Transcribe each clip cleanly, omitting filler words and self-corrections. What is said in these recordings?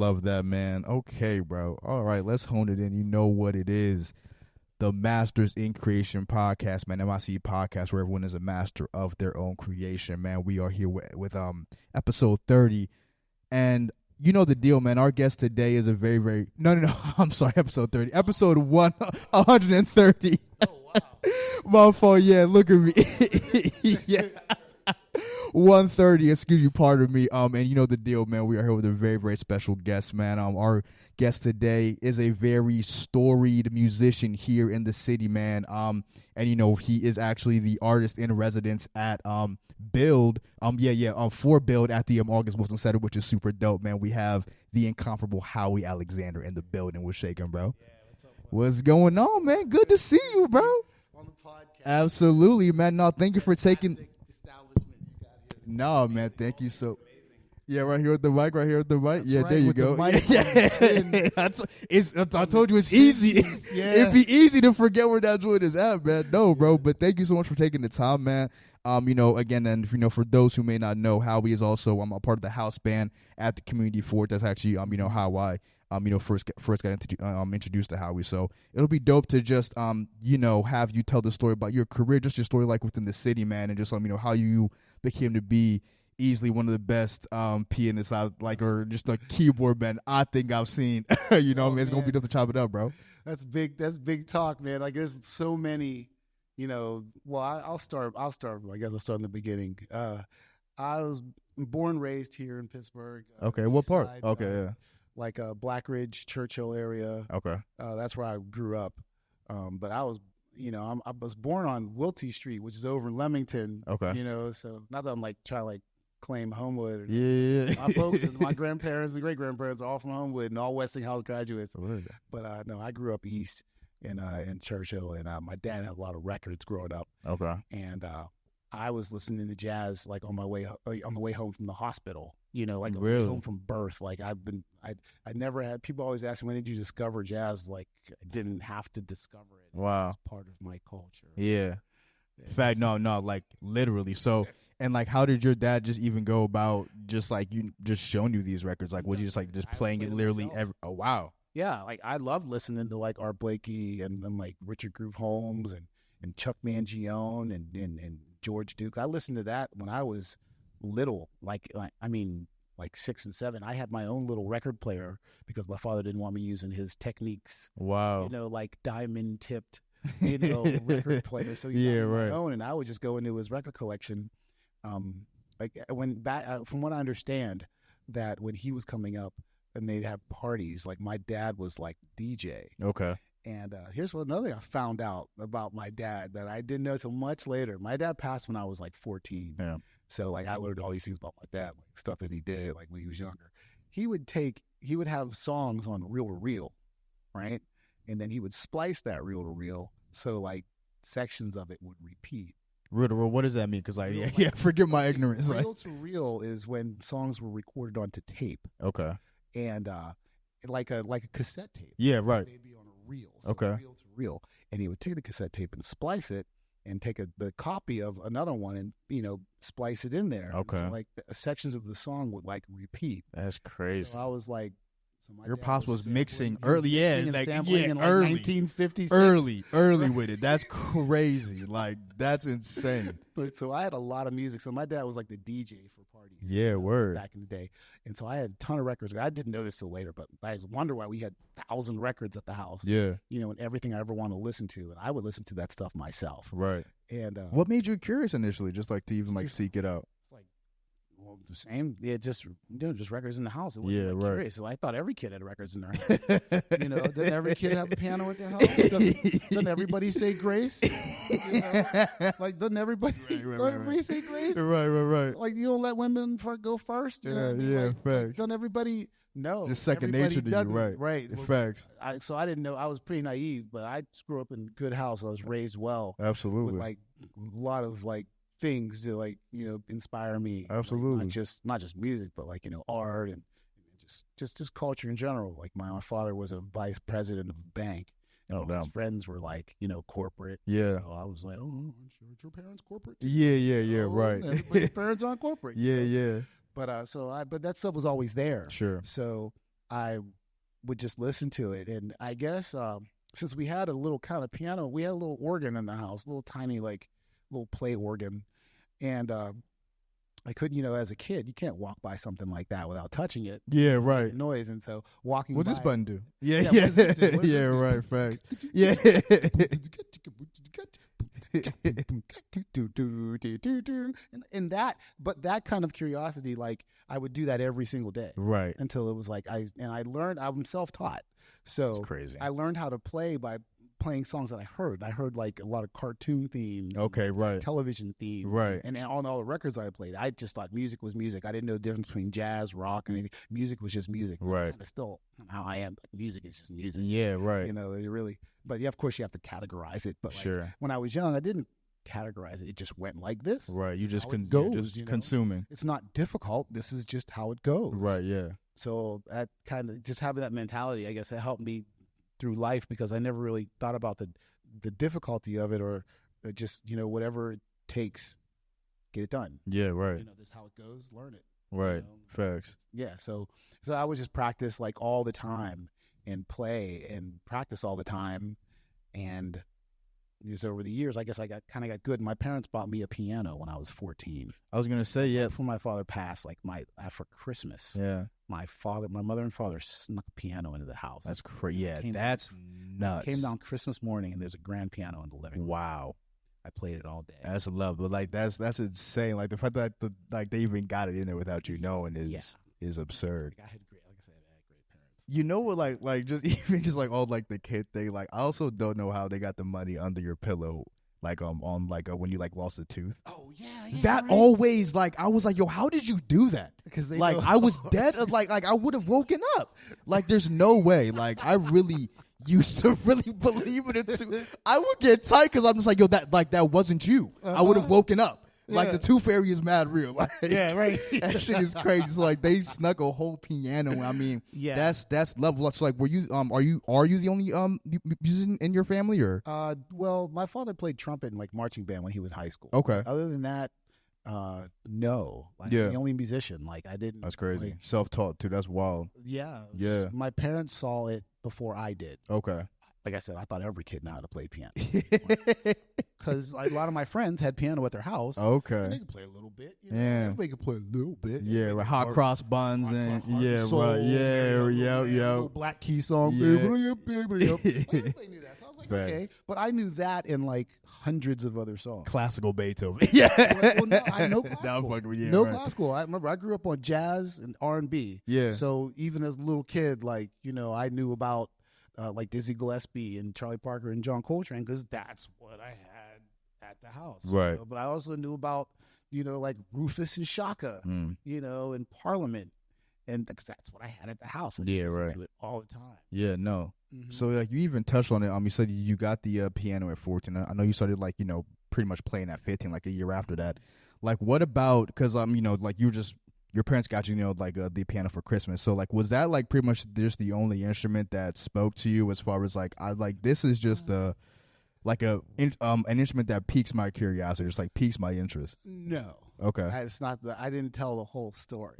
love that, man. Okay, bro. All right, let's hone it in. You know what it is. The Masters in Creation podcast, man. MIC podcast where everyone is a master of their own creation, man. We are here with episode 30. And you know the deal, man. Our guest today is a very, very no. I'm sorry, episode 30. Episode 130. Oh wow. My fault, yeah, look at me. Yeah. 130, excuse you, pardon me. And you know the deal, man. We are here with a very, very special guest, man. Our guest today is a very storied musician here in the city, man. And you know, he is actually the artist in residence at Build. For Build at the August Wilson Center, which is super dope, man. We have the incomparable Howie Alexander in the building. We're shaking, bro. Yeah, what's up, bro? What's going on, man? Good to see you, bro. On the podcast. Absolutely, man. No, thank you for taking. Classic establishment you got here. No, man, thank you so. Yeah, right here with the mic, That's yeah, right, there you with the go. mic I told you it's easy. Yeah. It'd be easy to forget where that joint is at, man. No, bro, but thank you so much for taking the time, man. You know, again, and you know, for those who may not know, Howie is also a part of the house band at the Community Fort. That's actually you know, how I first got introduced to Howie. So it'll be dope to just you know, have you tell the story about your career, just your story like within the city, man, and just you know, how you became to be easily one of the best pianists or just a keyboard man I think I've seen. You know, man, it's gonna be tough to chop it up, bro. That's big talk, man. Like there's so many, you know. Well, I'll start. I guess I'll start in the beginning. I was born and raised here in Pittsburgh. Okay, what East part? Side, Okay, yeah. Like Black Ridge, Churchill area. Okay. That's where I grew up. But I was, you know, I was born on Wilty Street, which is over in Leamington. Okay. You know, so not that I'm like trying to like claim Homewood. Or Yeah. my folks, my grandparents and great grandparents are all from Homewood and all Westinghouse graduates. But no, I grew up east in Churchill, and my dad had a lot of records growing up. Okay. And I was listening to jazz like on the way home from the hospital. You know, like Really? home from birth. Like I never had. People always ask me, when did you discover jazz? Like I didn't have to discover it. Wow. It's part of my culture. Yeah. In fact, no, like literally. So, and like, how did your dad just even go about just like you just showing you these records? Like, was you just playing it literally every? Oh, wow. Yeah, like I love listening to like Art Blakey and like Richard Groove Holmes and Chuck Mangione and George Duke. I listened to that when I was little. Like 6 and 7. I had my own little record player because my father didn't want me using his Techniques. Wow. You know, like diamond tipped, you know, record player. So he got me my own, and I would just go into his record collection. Like from what I understand, that when he was coming up and they'd have parties, like my dad was like DJ. Okay. And here's another thing I found out about my dad that I didn't know till much later. My dad passed when I was like 14. Yeah. So like I learned all these things about my dad, like stuff that he did like when he was younger. He would have songs on reel to reel, right? And then he would splice that reel to reel, so like sections of it would repeat. Reel to reel, what does that mean? Because forgive my ignorance. Reel to reel is when songs were recorded onto tape. Okay. And like a cassette tape. Yeah, right. They'd be on a reel. So Okay. Reel to reel, and he would take the cassette tape and splice it, and take the copy of another one and, you know, splice it in there. Okay. So, like sections of the song would like repeat. That's crazy. So I was like, your pops was mixing sampling, early, mixing and sampling in like early, 1956. early with it. That's crazy. Like that's insane. But so I had a lot of music. So my dad was like the DJ for parties. Yeah, word. Back in the day, and so I had a ton of records. I didn't notice till later, but I wonder why we had 1,000 records at the house. Yeah, you know, and everything I ever want to listen to, and I would listen to that stuff myself. Right. And what made you curious initially, just like to even like seek it out? Like, well, the same. Yeah, just just records in the house. It wasn't Yeah, like right. Curious. So I thought every kid had records in their house. You know, doesn't every kid have a piano at their house? Doesn't everybody say grace? You know? Like, doesn't everybody? Everybody say grace? Right. Like, you don't let women go first. You know what I mean? Like, facts. doesn't everybody know? Just second Everybody nature to you, doesn't. right? Right. Well, Facts. So I didn't know. I was pretty naive, but I grew up in a good house. I was raised well. Absolutely. With like a lot of like things to like, you know, inspire me. Absolutely. Like, not just music, but like, you know, art and just culture in general. Like my father was a vice president of a bank. Oh, His friends were like, you know, corporate. Yeah. So I was like, oh, aren't your parents corporate? Yeah, right. Everybody's parents aren't corporate. Yeah. But but that stuff was always there. Sure. So I would just listen to it. And I guess since we had a little kind of piano, we had a little organ in the house, little tiny like little play organ, and I couldn't, as a kid, you can't walk by something like that without touching it. Yeah, right. Noise, and so walking. What's by this button do? Yeah, Yeah, yeah, what does this do? What does yeah, this do? right, fact. Yeah. and that kind of curiosity, like I would do that every single day Right. until it was like I learned. I'm self-taught, so It's crazy. I learned how to play by playing songs that I heard. I heard like a lot of cartoon themes, Okay, right. television themes, Right. and on all the records I played, I just thought music was music. I didn't know the difference between jazz, rock, and anything. Music was just music. Right. That's kinda still how I am. Like, music is just music. Yeah, right. It really. But yeah, of course, you have to categorize it. But like, Sure. when I was young, I didn't categorize it. It just went like this. Right. You just how it you're goes, just consuming. It's not difficult. This is just how it goes. Right, yeah. So that kind of just having that mentality, I guess, it helped me through life because I never really thought about the difficulty of it, or just whatever it takes, get it done. Yeah, right. This is how it goes. Learn it. Right. Facts. Yeah. So I would just practice like all the time and play and practice all the time, and just over the years, I guess I got good. My parents bought me a piano when I was 14. I was gonna say, yeah. Before my father passed, like for Christmas. Yeah. My mother and father snuck a piano into the house. That's crazy. Yeah, Came that's nuts. Came down Christmas morning, and there's a grand piano in the living room. Wow. I played it all day. That's love, but like that's insane. Like the fact that they even got it in there without you knowing is absurd. Like I had great parents. You know what? Like just even just like all like the kid thing. Like I also don't know how they got the money under your pillow. Like on like when you like lost a tooth. Oh yeah. That right. always like I was like, yo, how did you do that? Because like I was dead. Like I would have woken up. Like there's no way. Like I really used to really believe in it too. I would get tight because I'm just like, yo, that wasn't you. I would have woken up. Like the tooth fairy is mad real. Like, yeah, right. That shit is crazy. So like they snuck a whole piano. I mean, yeah, that's level. So like, were you are you the only musician in your family or? Well, my father played trumpet in like marching band when he was in high school. Okay. Other than that, no. Like, yeah. I'm the only musician. Like I didn't. That's crazy. Like, Self-taught too. That's wild. Yeah. Yeah. My parents saw it before I did. Okay. Like I said, I thought every kid knew how to play piano. Because a lot of my friends had piano at their house. Okay. And they could play a little bit. Yeah. Everybody could play a little bit. Yeah, right. Hot cross buns and yeah, soul, right. Yeah, little Black Key song. Yeah. Everybody knew that. So I was like, Right. okay. But I knew that in like hundreds of other songs. Classical Beethoven. Yeah. Well, no, I know classical. No classical. I remember I grew up on jazz and R&B. Yeah. So even as a little kid, like, I knew about like Dizzy Gillespie and Charlie Parker and John Coltrane because that's what I had at the house. Right. But I also knew about, like Rufus and Shaka, and Parliament. And because that's what I had at the house. I just listened to it all the time. Yeah, no. Mm-hmm. So like you even touched on it. You said you got the piano at 14. I know you started like pretty much playing at 15, like a year after that. Like what about because like your parents got you like the piano for Christmas. So like was that like pretty much just the only instrument that spoke to you as far as like this is just an instrument that piques my curiosity, just like piques my interest. No. Okay. It's not I didn't tell the whole story.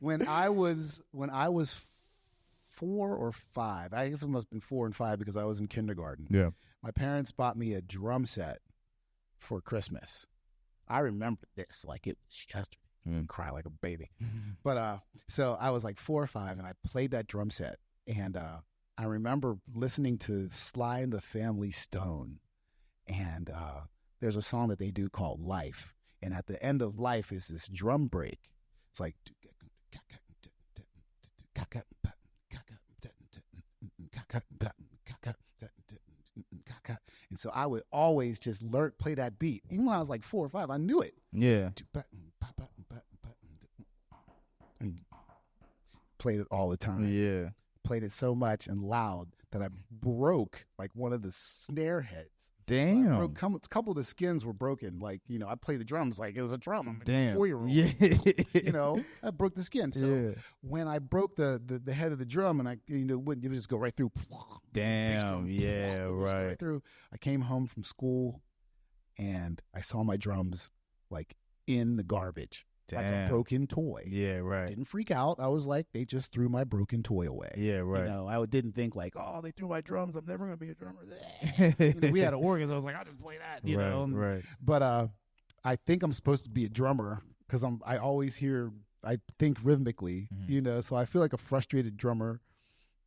When I was 4 or 5, I guess it must have been 4 and 5 because I was in kindergarten. Yeah. My parents bought me a drum set for Christmas. I remember this like it was yesterday. Cry like a baby. But so I was like 4 or 5 and I played that drum set and I remember listening to Sly and the Family Stone and there's a song that they do called Life. And at the end of Life is this drum break. It's like and so I would always just play that beat. Even when I was like 4 or 5, I knew it. Yeah. And played it all the time. Yeah. Played it so much and loud that I broke like one of the snare heads. Damn. So a couple of the skins were broken. Like, I played the drums like it was a drum. I'm Damn. a 4-year-old. Yeah. I broke the skin. So when I broke the head of the drum and it would just go right through. Damn. Yeah, right. Right through. I came home from school and I saw my drums like in the garbage. like a Damn. broken toy. Yeah, right. Didn't freak out. I was like, they just threw my broken toy away. Yeah, right. You know, I didn't think like, oh, they threw my drums. I'm never gonna be a drummer. You know, we had an organ. So I was like, I'll just play that. You know, right. But I think I'm supposed to be a drummer because I always hear, I think rhythmically. You know, so I feel like a frustrated drummer,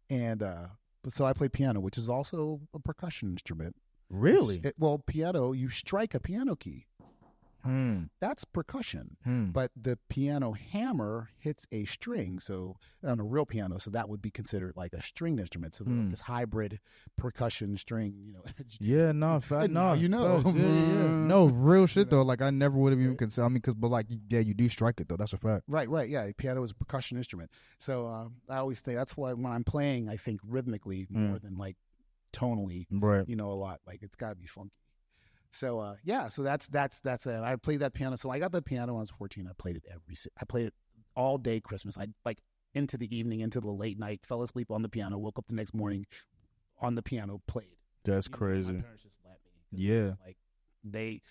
and but so I play piano, which is also a percussion instrument. Really? Well, piano, you strike a piano key. That's percussion. But the piano hammer hits a string, so on a real piano, so that would be considered like a stringed instrument. So this hybrid percussion string, you know. Yeah, no, no, you know, yeah. No, real shit though. Like I never would have even considered. I mean, but like, yeah, you do strike it though. That's a fact. Right, yeah. Piano is a percussion instrument, so I always think that's why when I'm playing, I think rhythmically more than like tonally. Right. You know, a lot. Like it's got to be funky. So yeah, so that's it. I played that piano. So I got the piano when I was 14. I played it all day Christmas. I like into the evening, into the late night, fell asleep on the piano, woke up the next morning on the piano, played. That's crazy. My parents just let me. Yeah. Like they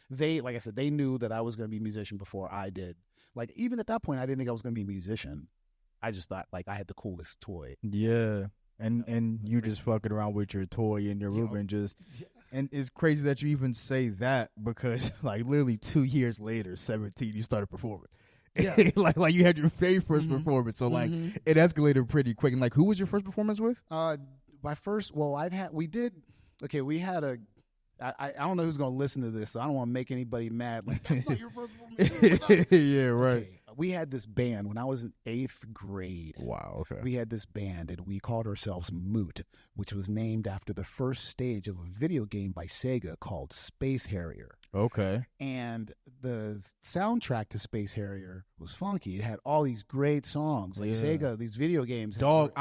like I said, they knew that I was going to be a musician before I did. Like even at that point, I didn't think I was going to be a musician. I just thought like I had the coolest toy. Yeah. And you just fucking around with your toy in your room and just and it's crazy that you even say that because like literally 2 years later, 17, you started performing. Yeah. like you had your very first performance. So like it escalated pretty quick. And like who was your first performance with? My first we had a I don't know who's gonna listen to this, so I don't want to make anybody mad. Like that's not your first performance. Yeah, right. Okay. We had this band when I was in 8th grade. Wow, okay. We had this band, and we called ourselves Moot, which was named after the first stage of a video game by Sega called Space Harrier. Okay. And the soundtrack to Space Harrier was funky. It had all these great songs, like Sega, these video games. Dog,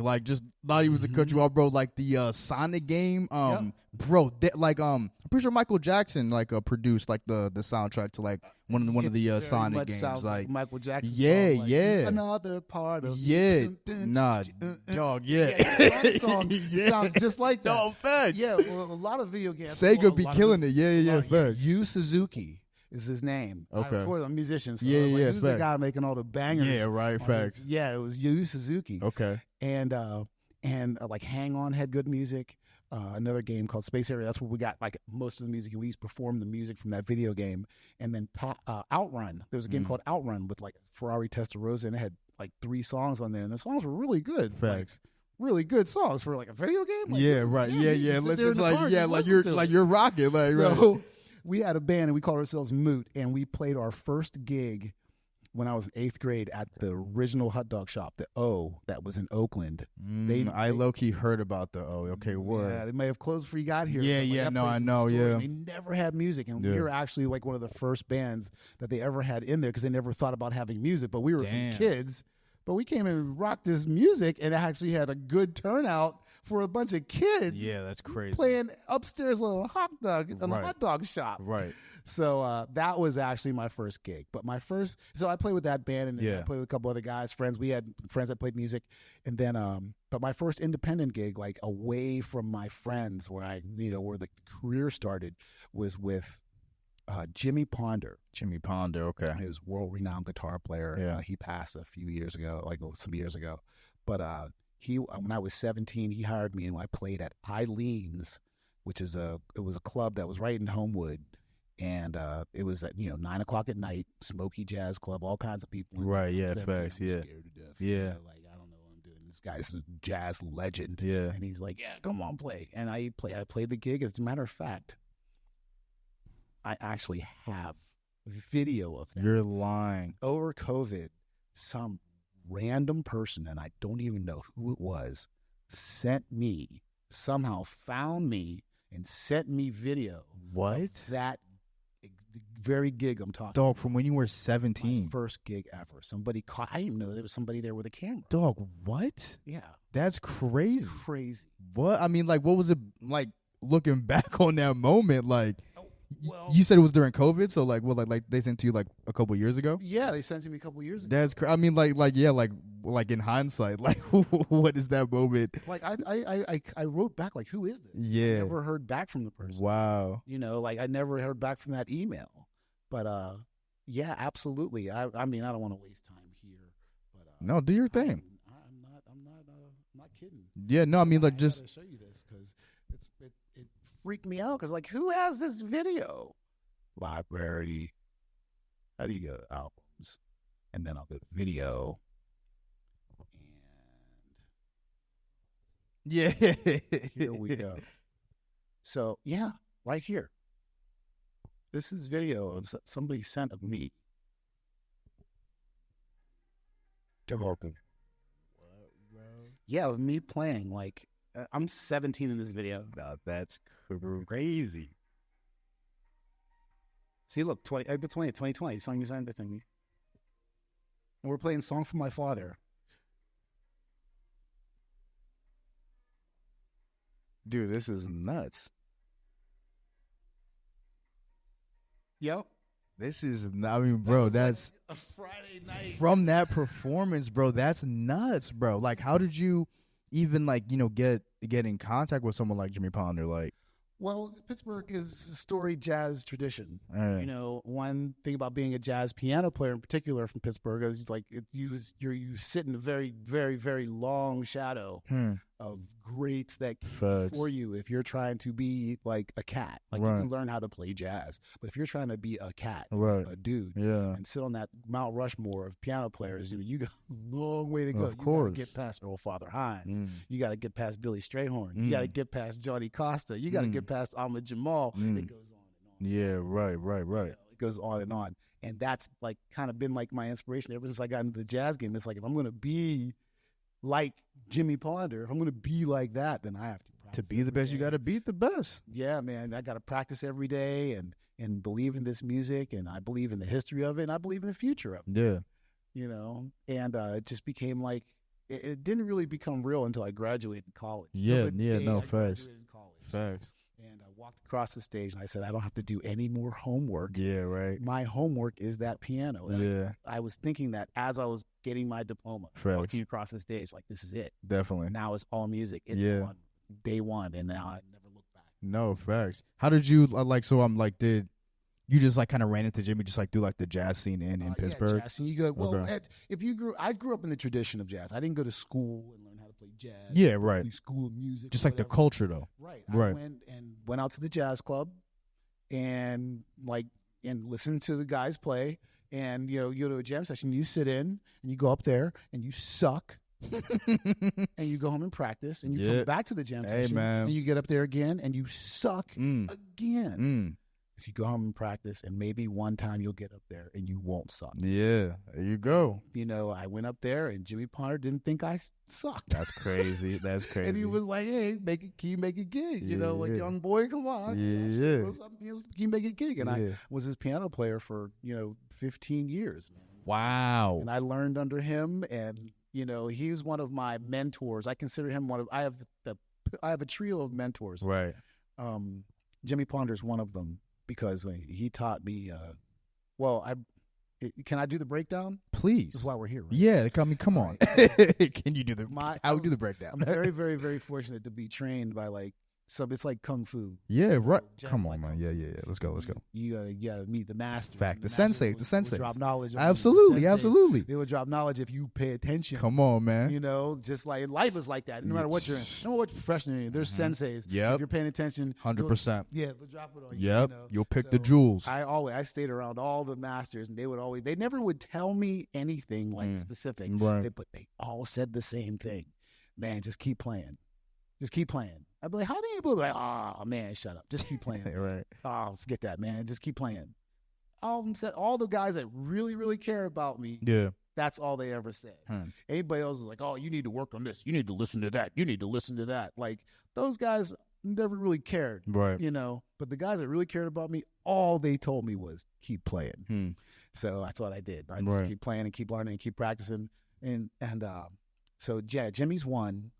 like just not even to cut you off, bro. Like the Sonic game, bro. I'm pretty sure Michael Jackson produced like the soundtrack to like one of the Sonic games, like Michael Jackson. Yeah. Another part of dog, yeah. Sounds just like that. No, fact. Yeah, well, a lot of video games. Sega be killing it. Yeah, fact. Yu Suzuki is his name. Okay. Of course, I'm a musician, so who's fact. the guy making all the bangers? Yeah, right, facts. It was Yu Suzuki. Okay. And like Hang On had good music. Another game called Space Harrier. That's where we got like most of the music, and we used to perform the music from that video game. And then Outrun. There was a game called Outrun with like Ferrari Testarossa, and it had like 3 songs on there, and the songs were really good. Facts. Like, really good songs for like a video game. Like, right. Yeah. Listen, You're rocking. Like, so right. We had a band, and we called ourselves Moot, and we played our first gig when I was in 8th grade at the original hot dog shop, the O, that was in Oakland. I low-key heard about the O. Okay, what? Yeah, they may have closed before you got here. Yeah, no, I know, yeah. They never had music, and we were actually like one of the first bands that they ever had in there because they never thought about having music, but we were some kids. But we came and rocked this music, and it actually had a good turnout for a bunch of kids. Yeah, that's crazy. Playing upstairs little hot dog in the hot dog shop. Right. So that was actually my first gig. But so I played with that band, and I played with a couple other guys, friends. We had friends that played music. And then, but my first independent gig, like away from my friends, where where the career started, was with Jimmy Ponder. Jimmy Ponder, okay. He was world-renowned guitar player. Yeah. He passed a few years ago, some years ago. But when I was 17, he hired me, and I played at Eileen's, which is it was a club that was right in Homewood. And it was at 9 o'clock at night, smoky jazz club, all kinds of people. Right, yeah, facts, yeah. Scared to death. Yeah. Like, I don't know what I'm doing. This guy's a jazz legend. Yeah. And he's like, yeah, come on, play. And I played the gig. As a matter of fact, I actually have video of that. You're lying. Over COVID, some random person, and I don't even know who it was, somehow found me and sent me video. What? Of that very gig I'm talking Dog, from when you were 17. My first gig ever. Somebody caught. I didn't even know there was somebody there with a camera. Dog, what? Yeah. That's crazy. It's crazy. What? I mean, like, what was it like looking back on that moment? Like, well, you said it was during COVID, so like, what, like they sent to you like a couple years ago? Yeah, they sent it to me a couple years ago. That's I mean, like in hindsight, like what is that moment? Like I wrote back like, who is this? Yeah, I never heard back from the person. Wow. Like I never heard back from that email. But Yeah, absolutely. I mean, I don't want to waste time here, but No, do your thing. I'm not kidding. Yeah, no, I mean, like, I just gotta show you this because it freaked me out because like, who has this video? Library. How do you go albums? And then I'll go to video. And yeah. here we go. So yeah, right here. This is video of somebody sent of me. Yeah, of me playing. Like, I'm 17 in this video. No, that's crazy. See, look, 2020, song you signed the thing. And we're playing Song for My Father. Dude, this is nuts. Yep. This is, I mean, bro, that's like a Friday night. From that performance, bro. That's nuts, bro. Like, how did you even, like, you know, get in contact with someone like Jimmy Ponder? Like, well, Pittsburgh is a storied jazz tradition. Right. You know, one thing about being a jazz piano player in particular from Pittsburgh is like you sit in a very, very, very long shadow of greats that came before you. If you're trying to be like a cat, like you can learn how to play jazz, but if you're trying to be a cat, a dude, and sit on that Mount Rushmore of piano players, you got a long way to go. Of course. You got to get past Earl Father Hines. You got to get past Billy Strayhorn. You got to get past Johnny Costa. You got to get past Ahmad Jamal. It goes on and on. Yeah, right. You know, it goes on and on. And that's like kind of been like my inspiration ever since I got into the jazz game. It's like, if I'm going to be like Jimmy Ponder, if I'm going to be like that, then I have to practice. To be the best, you got to beat the best. Yeah, man. I got to practice every day and believe in this music, and I believe in the history of it, and I believe in the future of it. Yeah. You know, and it just became like, it didn't really become real until I graduated college. Yeah, no, facts. Facts. And I walked across the stage and I said, I don't have to do any more homework. Yeah, right. My homework is that piano. And I was thinking that as I was getting my diploma, walking across the stage, like, this is it. Definitely. Now it's all music. It's on day one, and now I never look back. No, facts. How did you, did you just like kind of ran into Jimmy just like through like the jazz scene in Pittsburgh? Yeah, jazz scene. You go, well, I grew up in the tradition of jazz. I didn't go to school and learn how to play jazz. Yeah, right. School of music. Just like the culture though. Right. I went out to the jazz club and listen to the guys play. And, you know, you go to a jam session, you sit in and you go up there and you suck. And you go home and practice, and you come back to the jam session, and you get up there again and you suck again. So you go home and practice, and maybe one time you'll get up there and you won't suck. Yeah, there you go. You know, I went up there and Jimmy Ponder didn't think I sucked. That's crazy. That's crazy. And he was like, "Hey, can you make a gig? You know, like, young boy, come on. Can you make a gig?" And I was his piano player for 15 years, man. Wow. And I learned under him, and you know, he's one of my mentors. I consider him one of. I have a trio of mentors. Right. Jimmy Ponder's one of them, because he taught me. Can I do the breakdown? Please. That's why we're here. Right? Yeah, I mean, come on. Can you do how do the breakdown? I'm very, very, very fortunate to be trained by it's like kung fu. Yeah, right. Come on, man. Yeah. Let's go. You gotta meet the master. Fact, the sensei. Drop knowledge. Absolutely. They will drop knowledge if you pay attention. Come on, man. You know, just like life is like that. No matter what you're in, no matter what profession you're in, there's senseis. Yep. If you're paying attention, 100%. They'll drop it on you. Yep. You know? You'll pick the jewels. I stayed around all the masters, and they never would tell me anything specific. Right. But they all said the same thing. Man, just keep playing. Just keep playing. I'd be like, how do you be like, oh, man, shut up. Just keep playing. Right. Oh, forget that, man. Just keep playing. All of them said, all the guys that really, really care about me, that's all they ever said. Anybody else is like, oh, you need to work on this. You need to listen to that. You need to listen to that. Like, those guys never really cared. Right. You know, but the guys that really cared about me, all they told me was keep playing. So that's what I did. I just keep playing and keep learning and keep practicing. So Jimmy's one.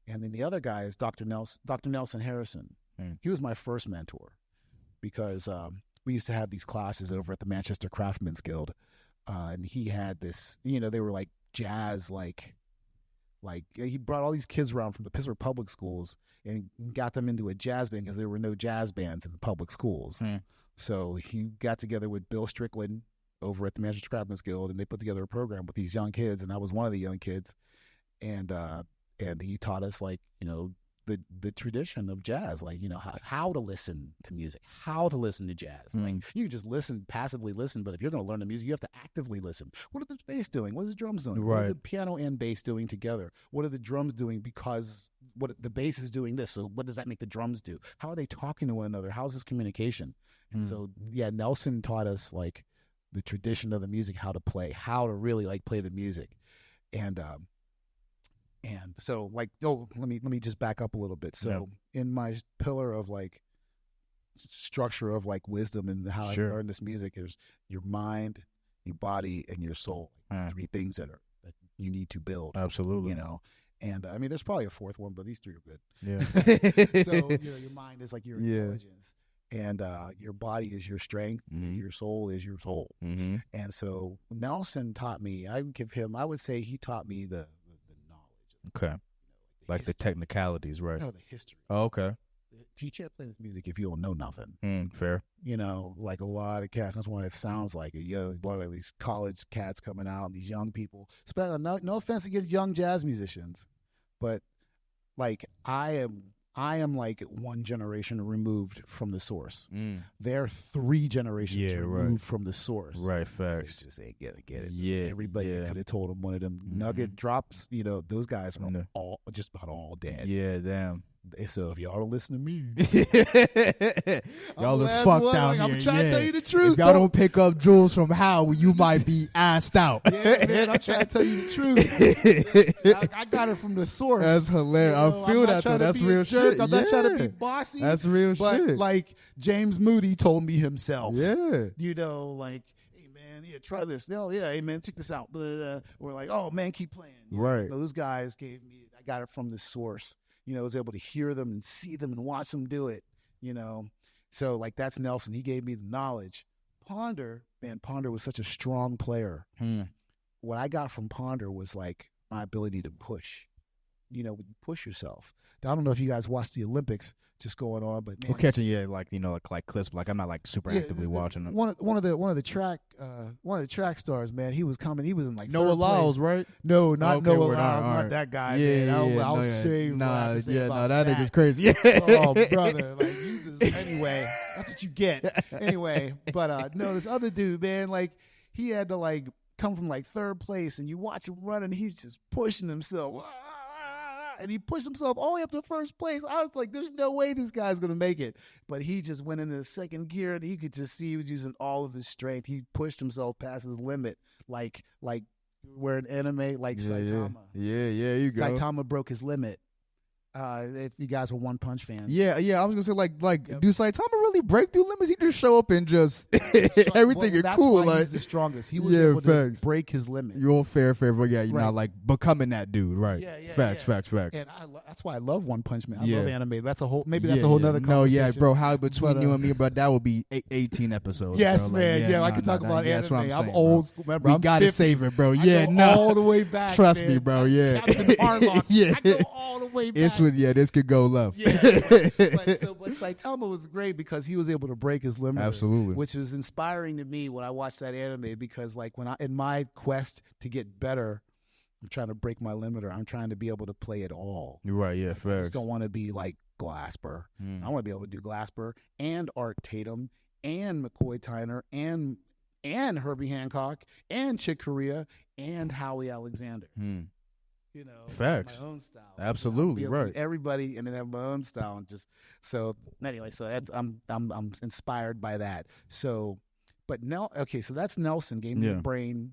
And then the other guy is Dr. Nelson Harrison. He was my first mentor, because we used to have these classes over at the Manchester Craftsmen's Guild. And he had this, they were like jazz, like he brought all these kids around from the Pittsburgh public schools and got them into a jazz band, because there were no jazz bands in the public schools. So he got together with Bill Strickland over at the Manchester Craftsmen's Guild, and they put together a program with these young kids, and I was one of the young kids, and he taught us like the tradition of jazz, like how to listen to music, how to listen to jazz. Like you just passively listen, but if you're going to learn the music, you have to actively listen. What are the bass doing? What are the drums doing? Right. What are the piano and bass doing together? What are the drums doing? Because what the bass is doing this, so what does that make the drums do? How are they talking to one another? How's this communication? And so Nelson taught us like the tradition of the music, how to play, how to really like play the music. And so like, let me just back up a little bit. So in my pillar of like structure of like wisdom and how I learned this music, is your mind, your body, and your soul. Three things that you need to build. Absolutely. And I mean, there's probably a fourth one, but these three are good. Yeah. So your mind is like your intelligence, and your body is your strength, and your soul is your soul. And so Nelson taught me. I would say he taught me the knowledge. Okay. Like the technicalities, right? No, the history. Oh, okay. You can't play this music if you don't know nothing. Fair. Like a lot of cats. That's why it sounds like it. Like these college cats coming out, these young people. No offense against young jazz musicians, but like I am like one generation removed from the source. They're 3 generations removed from the source. Right, facts. They just ain't get it. Yeah. Everybody could have told them one of them nugget drops. Those guys were just about all dead. Yeah, damn. So if y'all don't listen to me, y'all are fucked out here. I'm trying to tell you the truth. If y'all don't pick up jewels from Howie, you might be assed out. Yeah, man, I'm trying to tell you the truth. I got it from the source. That's hilarious. I feel that though. That's real shit. I'm not trying to be bossy. That's real but shit. Like James Moody told me himself. Yeah. Like, hey man, try this. No, hey man, check this out. We're like, oh man, keep playing. Right. Those guys gave me. I got it from the source. I was able to hear them and see them and watch them do it, So, like, that's Nelson. He gave me the knowledge. Ponder was such a strong player. What I got from Ponder was, like, my ability to push. Push yourself. I don't know if you guys watched the Olympics just going on, but man, we're catching like clips, but like I'm not like super actively watching them. One of the track stars, man. He was coming. He was in like Noah Lyles, right? No, not Noah Lyles, not that guy. Yeah, man. I'll say that nigga's that. Crazy. Oh, brother, like anyway, that's what you get. Anyway, but no, this other dude, man, like he had to like come from like 3rd place, and you watch him run, and he's just pushing himself. And he pushed himself all the way up to 1st place. I was like, there's no way this guy's going to make it. But he just went into the 2nd gear, and he could just see he was using all of his strength. He pushed himself past his limit, like where an anime like Saitama. Yeah, you go. Saitama broke his limit. If you guys were One Punch fans. Yeah. I was gonna say do Saitama really break through limits? He just show up and just everything is cool. Why he's the strongest. He was able to break his limit. You're all fair, but you're not like becoming that dude, right? Yeah. Facts. And that's why I love One Punch Man. I love anime. That's a whole nother conversation. No, yeah, bro. How between you and me, bro? That would be 18 episodes. Yes, bro. man. I could talk about anime. That's what I'm saying, old school. Remember, we gotta save it, bro. I go all the way back. Trust man. me, bro. Yeah. Captain Harlock. Yeah. I go all the way back. This could go left. Yeah, but Saitama was great because he was able to break his limit. Absolutely. Which was inspiring to me when I watched that anime, because like in my quest to get better, I'm trying to break my limiter. I'm trying to be able to play it all. You're right, yeah, fair. I just don't want to be like Glasper. I want to be able to do Glasper and Art Tatum and McCoy Tyner and Herbie Hancock and Chick Corea and Howie Alexander. Facts. My own style. Absolutely, right. Everybody, and then have my own style, and just so anyway. So that's I'm inspired by that. So, but now, okay, so that's Nelson gave me the brain.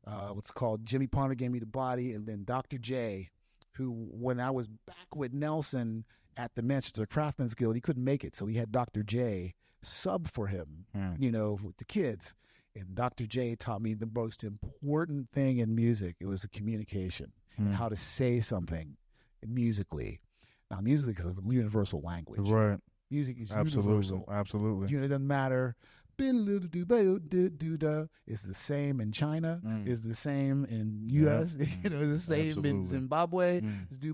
What's called Jimmy Ponder gave me the body, and then Dr. J, who when I was back with Nelson at the Manchester Craftsmen's Guild, he couldn't make it, so he had Dr. J sub for him. With the kids. And Dr. J taught me the most important thing in music. It was the communication and how to say something musically. Now, music is a universal language. Right. Music is Absolutely. universal. Absolutely. It doesn't matter. It's the same in China. It's the same in U.S. You know, it's the same in Zimbabwe. It's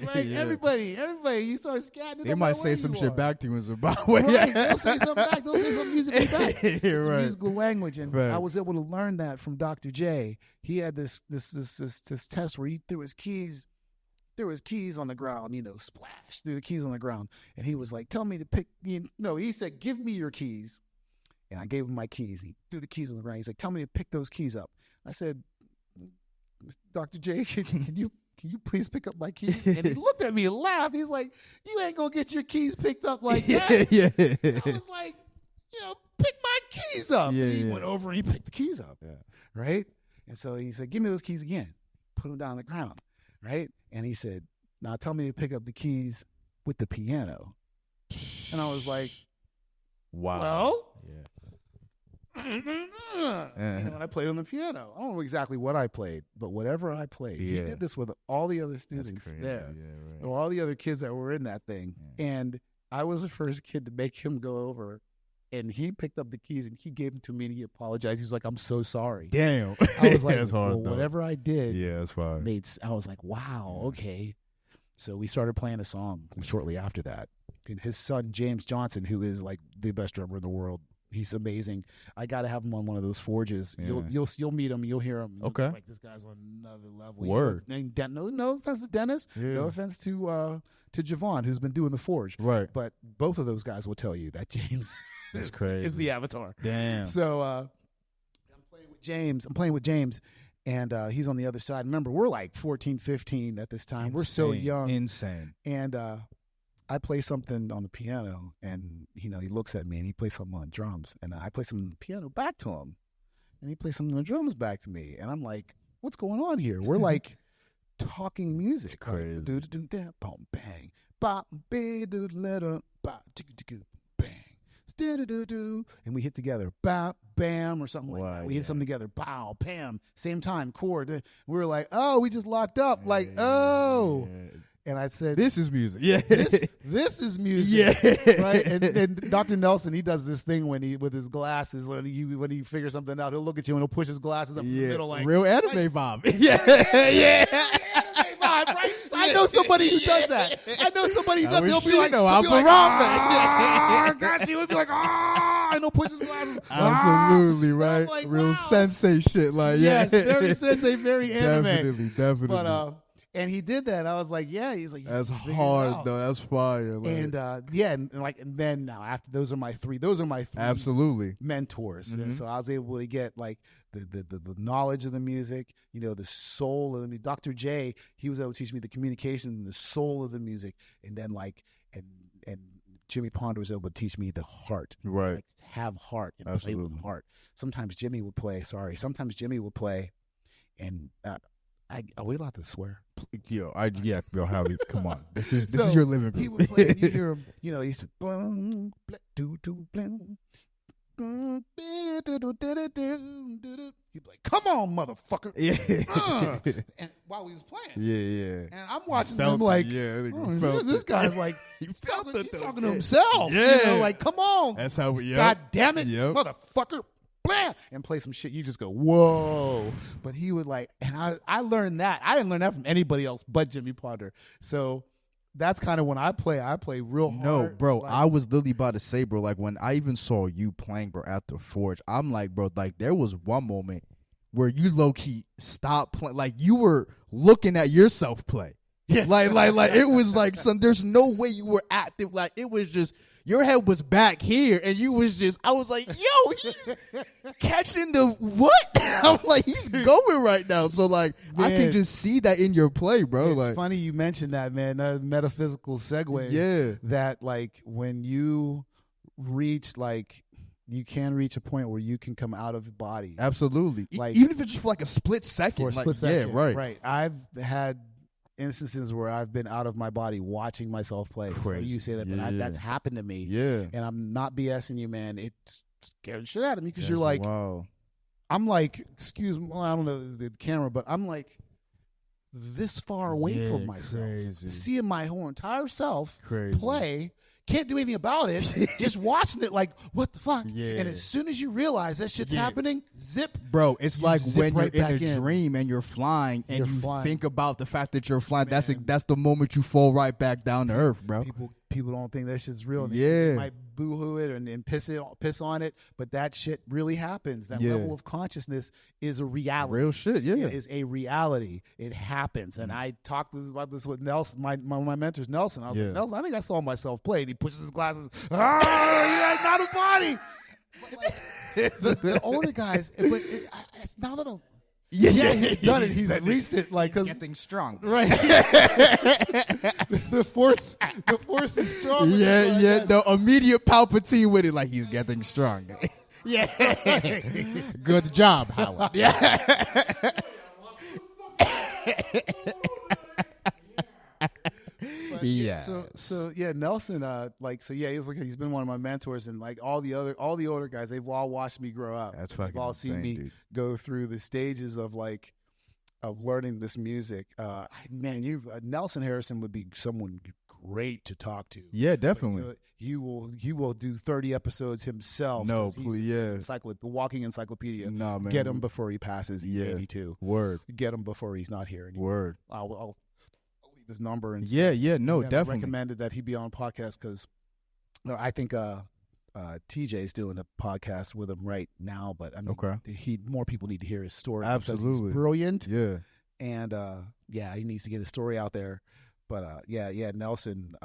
right? Yeah. Everybody, you start scatting. They might say some shit back to you in Zimbabwe. Right. They'll say something back. They'll say something musically back. It's right. a musical language, and I was able to learn that from Dr. J. He had this test where he threw his keys. There was keys on the ground, you know, splash, threw the keys on the ground. And he was like, tell me to pick, he said, give me your keys. And I gave him my keys. He threw the keys on the ground. He's like, tell me to pick those keys up. I said, Dr. J, can you please pick up my keys? And he looked at me and laughed. He's like, you ain't going to get your keys picked up like that. Yeah. I was like, pick my keys up. Yeah, and he went over and he picked the keys up. Yeah. Right? And so he said, give me those keys again. Put them down on the ground. Right? And he said, now tell me to pick up the keys with the piano. And I was like, wow. Well, and I played on the piano. I don't know exactly what I played, but whatever I played. He did this with all the other students there. Yeah, right. Or all the other kids that were in that thing. Yeah. And I was the first kid to make him go over. And he picked up the keys and he gave them to me and he apologized. He's like, I'm so sorry. Damn. I was like, that's hard, whatever I did. Yeah, that's fine. I was like, wow, okay. So we started playing a song shortly after that. And his son, James Johnson, who is like the best drummer in the world, he's amazing. I got to have him on one of those forges. Yeah. You'll meet him. You'll hear him. Okay. Like, this guy's on another level. Word. No offense to Dennis. Yeah. No offense to Javon, who's been doing the forge. Right. But both of those guys will tell you that James is crazy. Is the avatar. Damn. So I'm playing with James. And he's on the other side. Remember, we're like 14, 15 at this time. We're so young. Insane. And I play something on the piano, and he looks at me, and he plays something on drums. And I play something on the piano back to him. And he plays something on the drums back to me. And I'm like, what's going on here? We're like talking music. It's crazy. Bang. Bang. And we hit together, bam, bam, or something like that. We hit something together, bow, bam, same time, chord. We were like, oh, we just locked up, oh. And I said, this is music. Yeah, this is music. Yeah, right. And Dr. Nelson, he does this thing with his glasses when he figures something out, he'll look at you and he'll push his glasses up in the middle, like real anime vibe. Yeah. Anime vibe, right? I know somebody who does that. He'll be like, gosh, he would be like, and he'll push his glasses. Absolutely, right? Like, real sensei shit, like yes, very sensei, very anime. Definitely. But and he did that. I was like, yeah. He's like, that's hard though. That's fire. Like. And then now after those are my three absolutely mentors. Mm-hmm. So I was able to get like the knowledge of the music, the soul of the music. Dr. J, he was able to teach me the communication and the soul of the music, and then and Jimmy Ponder was able to teach me the heart, right? Like, have heart and play with heart. Sometimes Jimmy would play, and are we allowed to swear? Yo, Howie, come on. This is your living room. He would play, and you hear him, he's he'd be like, come on, motherfucker. Yeah. And while he was playing. Yeah. And I'm watching him like, this guy's like, he's talking to himself. Yeah. Like, come on. That's how we, God damn it, motherfucker. Blah, and play some shit. You just go, whoa. But he would like, and I learned that. I didn't learn that from anybody else but Jimmy Ponder. So that's kind of when I play real hard. No, bro, I was literally about to say, bro, like when I even saw you playing, bro, at the Forge, I'm like, bro, like there was one moment where you low-key stopped playing. Like you were looking at yourself play. Yeah. Like it was like there's no way you were active. Like it was just, your head was back here, and you was just, I was like, yo, he's catching the what? I'm like, he's going right now. So, like, man, I can just see that in your play, bro. It's like, funny you mentioned that, man, that metaphysical segue. Yeah. That, like, when you reach, like, you can reach a point where you can come out of the body. Absolutely. Like, even if it's just for, like, a split second. For a split second. Yeah, right. Right. I've had instances where I've been out of my body watching myself play. Crazy. You say that, but that's happened to me. Yeah. And I'm not BSing you, man. It scared the shit out of me because you're like, wow. I'm like, excuse me, I don't know the camera, but I'm like this far away from myself. Crazy. Seeing my whole entire self play, can't do anything about it. Just watching it like, what the fuck? Yeah. And as soon as you realize that shit's happening, zip. Bro, it's like when right you're in back a in. dream and you're flying and You're you flying. think about the fact that you're flying. That's Man. that's the moment you fall right back down to earth, bro. People don't think that shit's real. They Yeah. might boo-hoo it and piss on it, but that shit really happens. That Yeah. level of consciousness is a reality. Real shit, yeah. It is a reality. It happens. And I talked about this with Nelson, one of my mentors, Nelson. I was like, Nelson, I think I saw myself play. And he pushes his glasses. You're not a body. But like, the older guys, but it's now that I'm. Yeah, he's done it. He's reached it. Like, He's getting strong. right. the force is strong. Yeah. No, immediate Palpatine with it, like he's getting strong. Yeah. Good job, Howard. Yeah. Yeah. So yeah, Nelson. He's been one of my mentors, and like all the older guys, they've all watched me grow up. That's fucking They've all seen insane, me dude. go through the stages of learning this music. Nelson Harrison would be someone great to talk to. Yeah, definitely. But he will do 30 episodes himself. No, 'cause he's please, just yeah. a walking encyclopedia. No, man. Get him before he passes. He's 82. Word. Get him before he's not here anymore. Word. I'll leave his number and Yeah, stuff. yeah, no, And I definitely. recommended that he be on a podcast because I think TJ's doing a podcast with him right now. But I mean, Okay. more people need to hear his story. Because Absolutely. he's brilliant. Yeah. And he needs to get his story out there. But Nelson.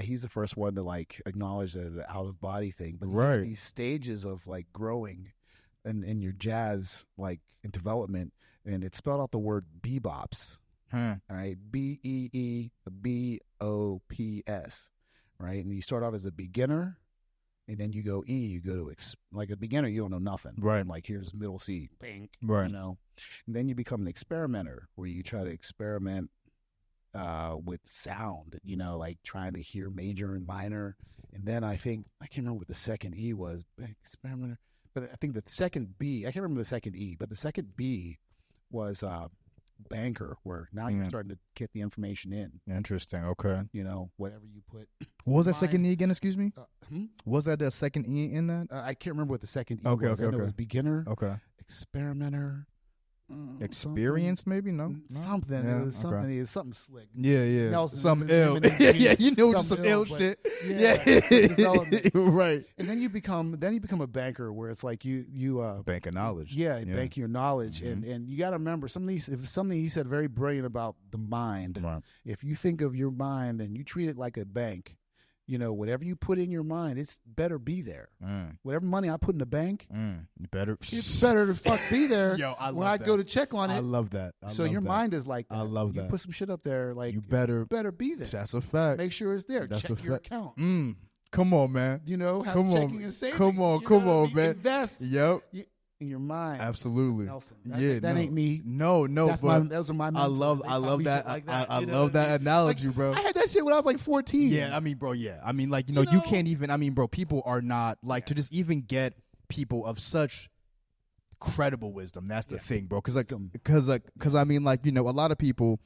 He's the first one to like acknowledge the out of body thing. But Right. these stages of like growing in your jazz like in development, and it spelled out the word bebops. Huh. All right, BEEBOPS. Right, and you start off as a beginner, and then you go E. You go to like a beginner, you don't know nothing. Right. Like here's middle C. Bing. Right. You know, and then you become an experimenter, where you try to experiment with sound, like trying to hear major and minor. And then I can't remember what the second E was, experimenter. But I think the second B, I can't remember the second E, but the second B was banker, where now you're starting to get the information in. Interesting. Okay. Whatever you put. What was that second E again? Excuse me. Was that the second E in that? I can't remember what the second E Okay, was. okay, I know okay. it was beginner, Okay. experimenter, Experience, maybe? No. something. Yeah, It was something. okay. It was something slick. Yeah. Nelson, Some this is ill. him and his Yeah, team. you know, Some some ill, ill but shit. yeah, Yeah. development. Right. And then you become a banker, where it's like you Bank of knowledge. yeah, bank your knowledge, Mhm. and you got to remember something he said very brilliant about the mind. Right. If you think of your mind and you treat it like a bank, whatever you put in your mind, it's better be there. Whatever money I put in the bank, You better. it's better to fuck be there. Yo, I when love I that. go to check on it. I love that. So your mind is like that. I love you that. put some shit up there, like You better. be there. That's a fact. Make sure it's there. That's Check a your fact. account. Come on, man. Have Come on. checking and savings. Come on, man. Invest Yep. in your mind. Absolutely. Nelson. Yeah. That no. ain't me. No, but Those are my I mentors. love They taught me that. shit like that. I You know love what I that mean? analogy, bro. I had that shit when I was like 14. Yeah, I mean, bro, yeah. I mean, like, you You know? can't even, I mean, bro, people are not, like, to just even get people of such credible wisdom, that's the thing, bro. Because, I mean, like, a lot of people,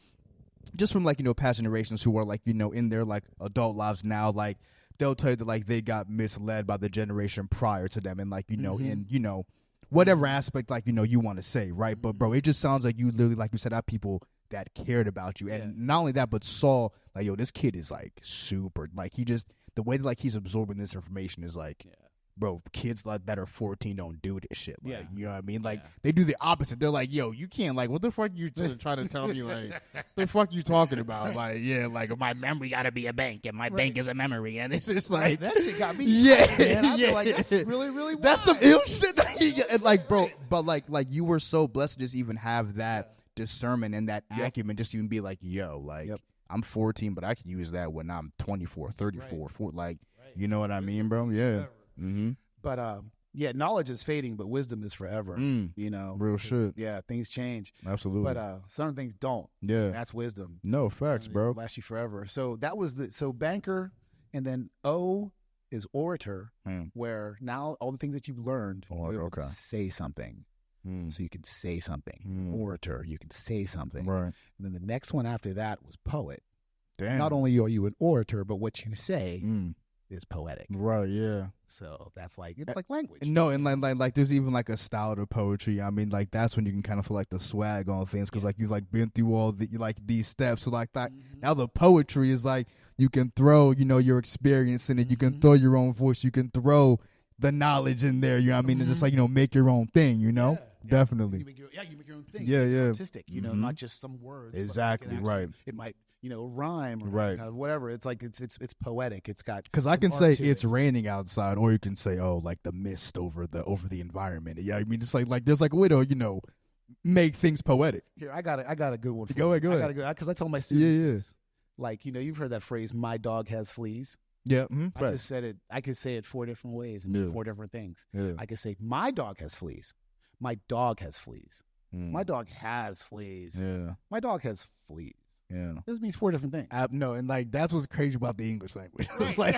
just from, like, past generations who are, like, in their, like, adult lives now, like, they'll tell you that, like, they got misled by the generation prior to them and, like, in, whatever aspect, like, you want to say, right? But, bro, it just sounds like you literally, like you said, have people that cared about you. And not only that, but saw, like, yo, this kid is, like, super, like, the way that, like, he's absorbing this information is, like, bro, kids like that are 14 don't do this shit. Like, you know what I mean? Like, they do the opposite. They're like, yo, you can't, like, what the fuck you trying to tell me? Like, the fuck you talking about? Like, yeah, like, my memory got to be a bank, and my bank is a memory. And it's just like, that shit got me. yeah, Man, I feel yeah. like that's really, really wild. That's some ill shit. And, like, bro, but, like, you were so blessed to just even have that discernment and that acumen, just to even be like, yo, like, I'm 14, but I can use that when I'm 24, 34, 40, like, you know what I mean, bro? Yeah. Mm-hmm. But knowledge is fading, but wisdom is forever. Real shit. Yeah, things change. Absolutely. But certain things don't. Yeah. That's wisdom. No, facts, bro. It'll last you forever. So that was banker, and then O is orator, where now all the things that you've learned, you're able to say something. So you can say something. Orator, you can say something. Right. And then the next one after that was poet. Damn. Not only are you an orator, but what you say is poetic. Right, yeah. So that's like, it's like language. No, and like there's even like a style to poetry. I mean, like that's when you can kind of feel like the swag on things because like you've like been through all the like these steps. So like that now the poetry is like you can throw your experience in it. You can throw your own voice. You can throw the knowledge in there. You know what I mean? And just like make your own thing. Definitely. You make your own thing. Yeah, It's yeah. artistic. Not just some words. but Exactly, right. It might rhyme or Right. kind of whatever. It's like it's poetic. It's got Because I some can art say to it's it. raining outside, or you can say, oh, like the mist over the environment. Yeah, I mean, it's like there's like a way to make things poetic. Here, I got a good one. For Go you. ahead. I got a good because I told my students Yeah. this. Like you've heard that phrase, "My dog has fleas." Yeah, I just said it. I could say it 4 different ways and mean 4 different things. Yeah. I could say, "My dog has fleas." My dog has fleas. My dog has fleas. Yeah. My dog has fleas. Yeah. This means 4 different things. No, and like that's what's crazy about the English language. like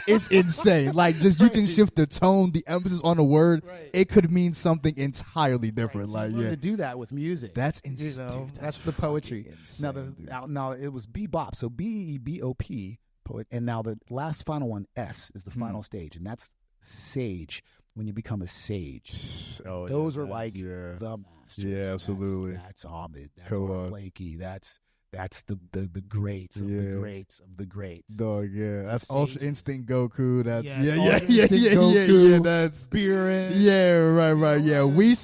it's insane. Like just you can shift the tone, the emphasis on a word. Right. It could mean something entirely different. Right. So you learn to do that with music. That's insane. Dude, Dude, that's the poetry. insane, Now it was bebop, so BEBOP poet, and now the last final one S is the final stage, and that's sage. When you become a sage, those are like the masters. Yeah, absolutely. That's Ahmed. That's Come Art on. Blakey. That's the greats of the greats of the greats. Dog, yeah, that's Ultra Sages. Instinct Goku. That's Yes, yeah. Ultra Instinct Goku. Yeah. That's Beerin. yeah, right. Yeah, know, Whis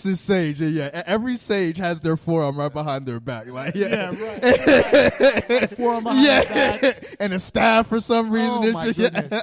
is sage. Yeah. Every sage has their forearm right behind their back. Like right. Forearm behind yeah, the back. and a staff for some reason. Oh It's my just goodness.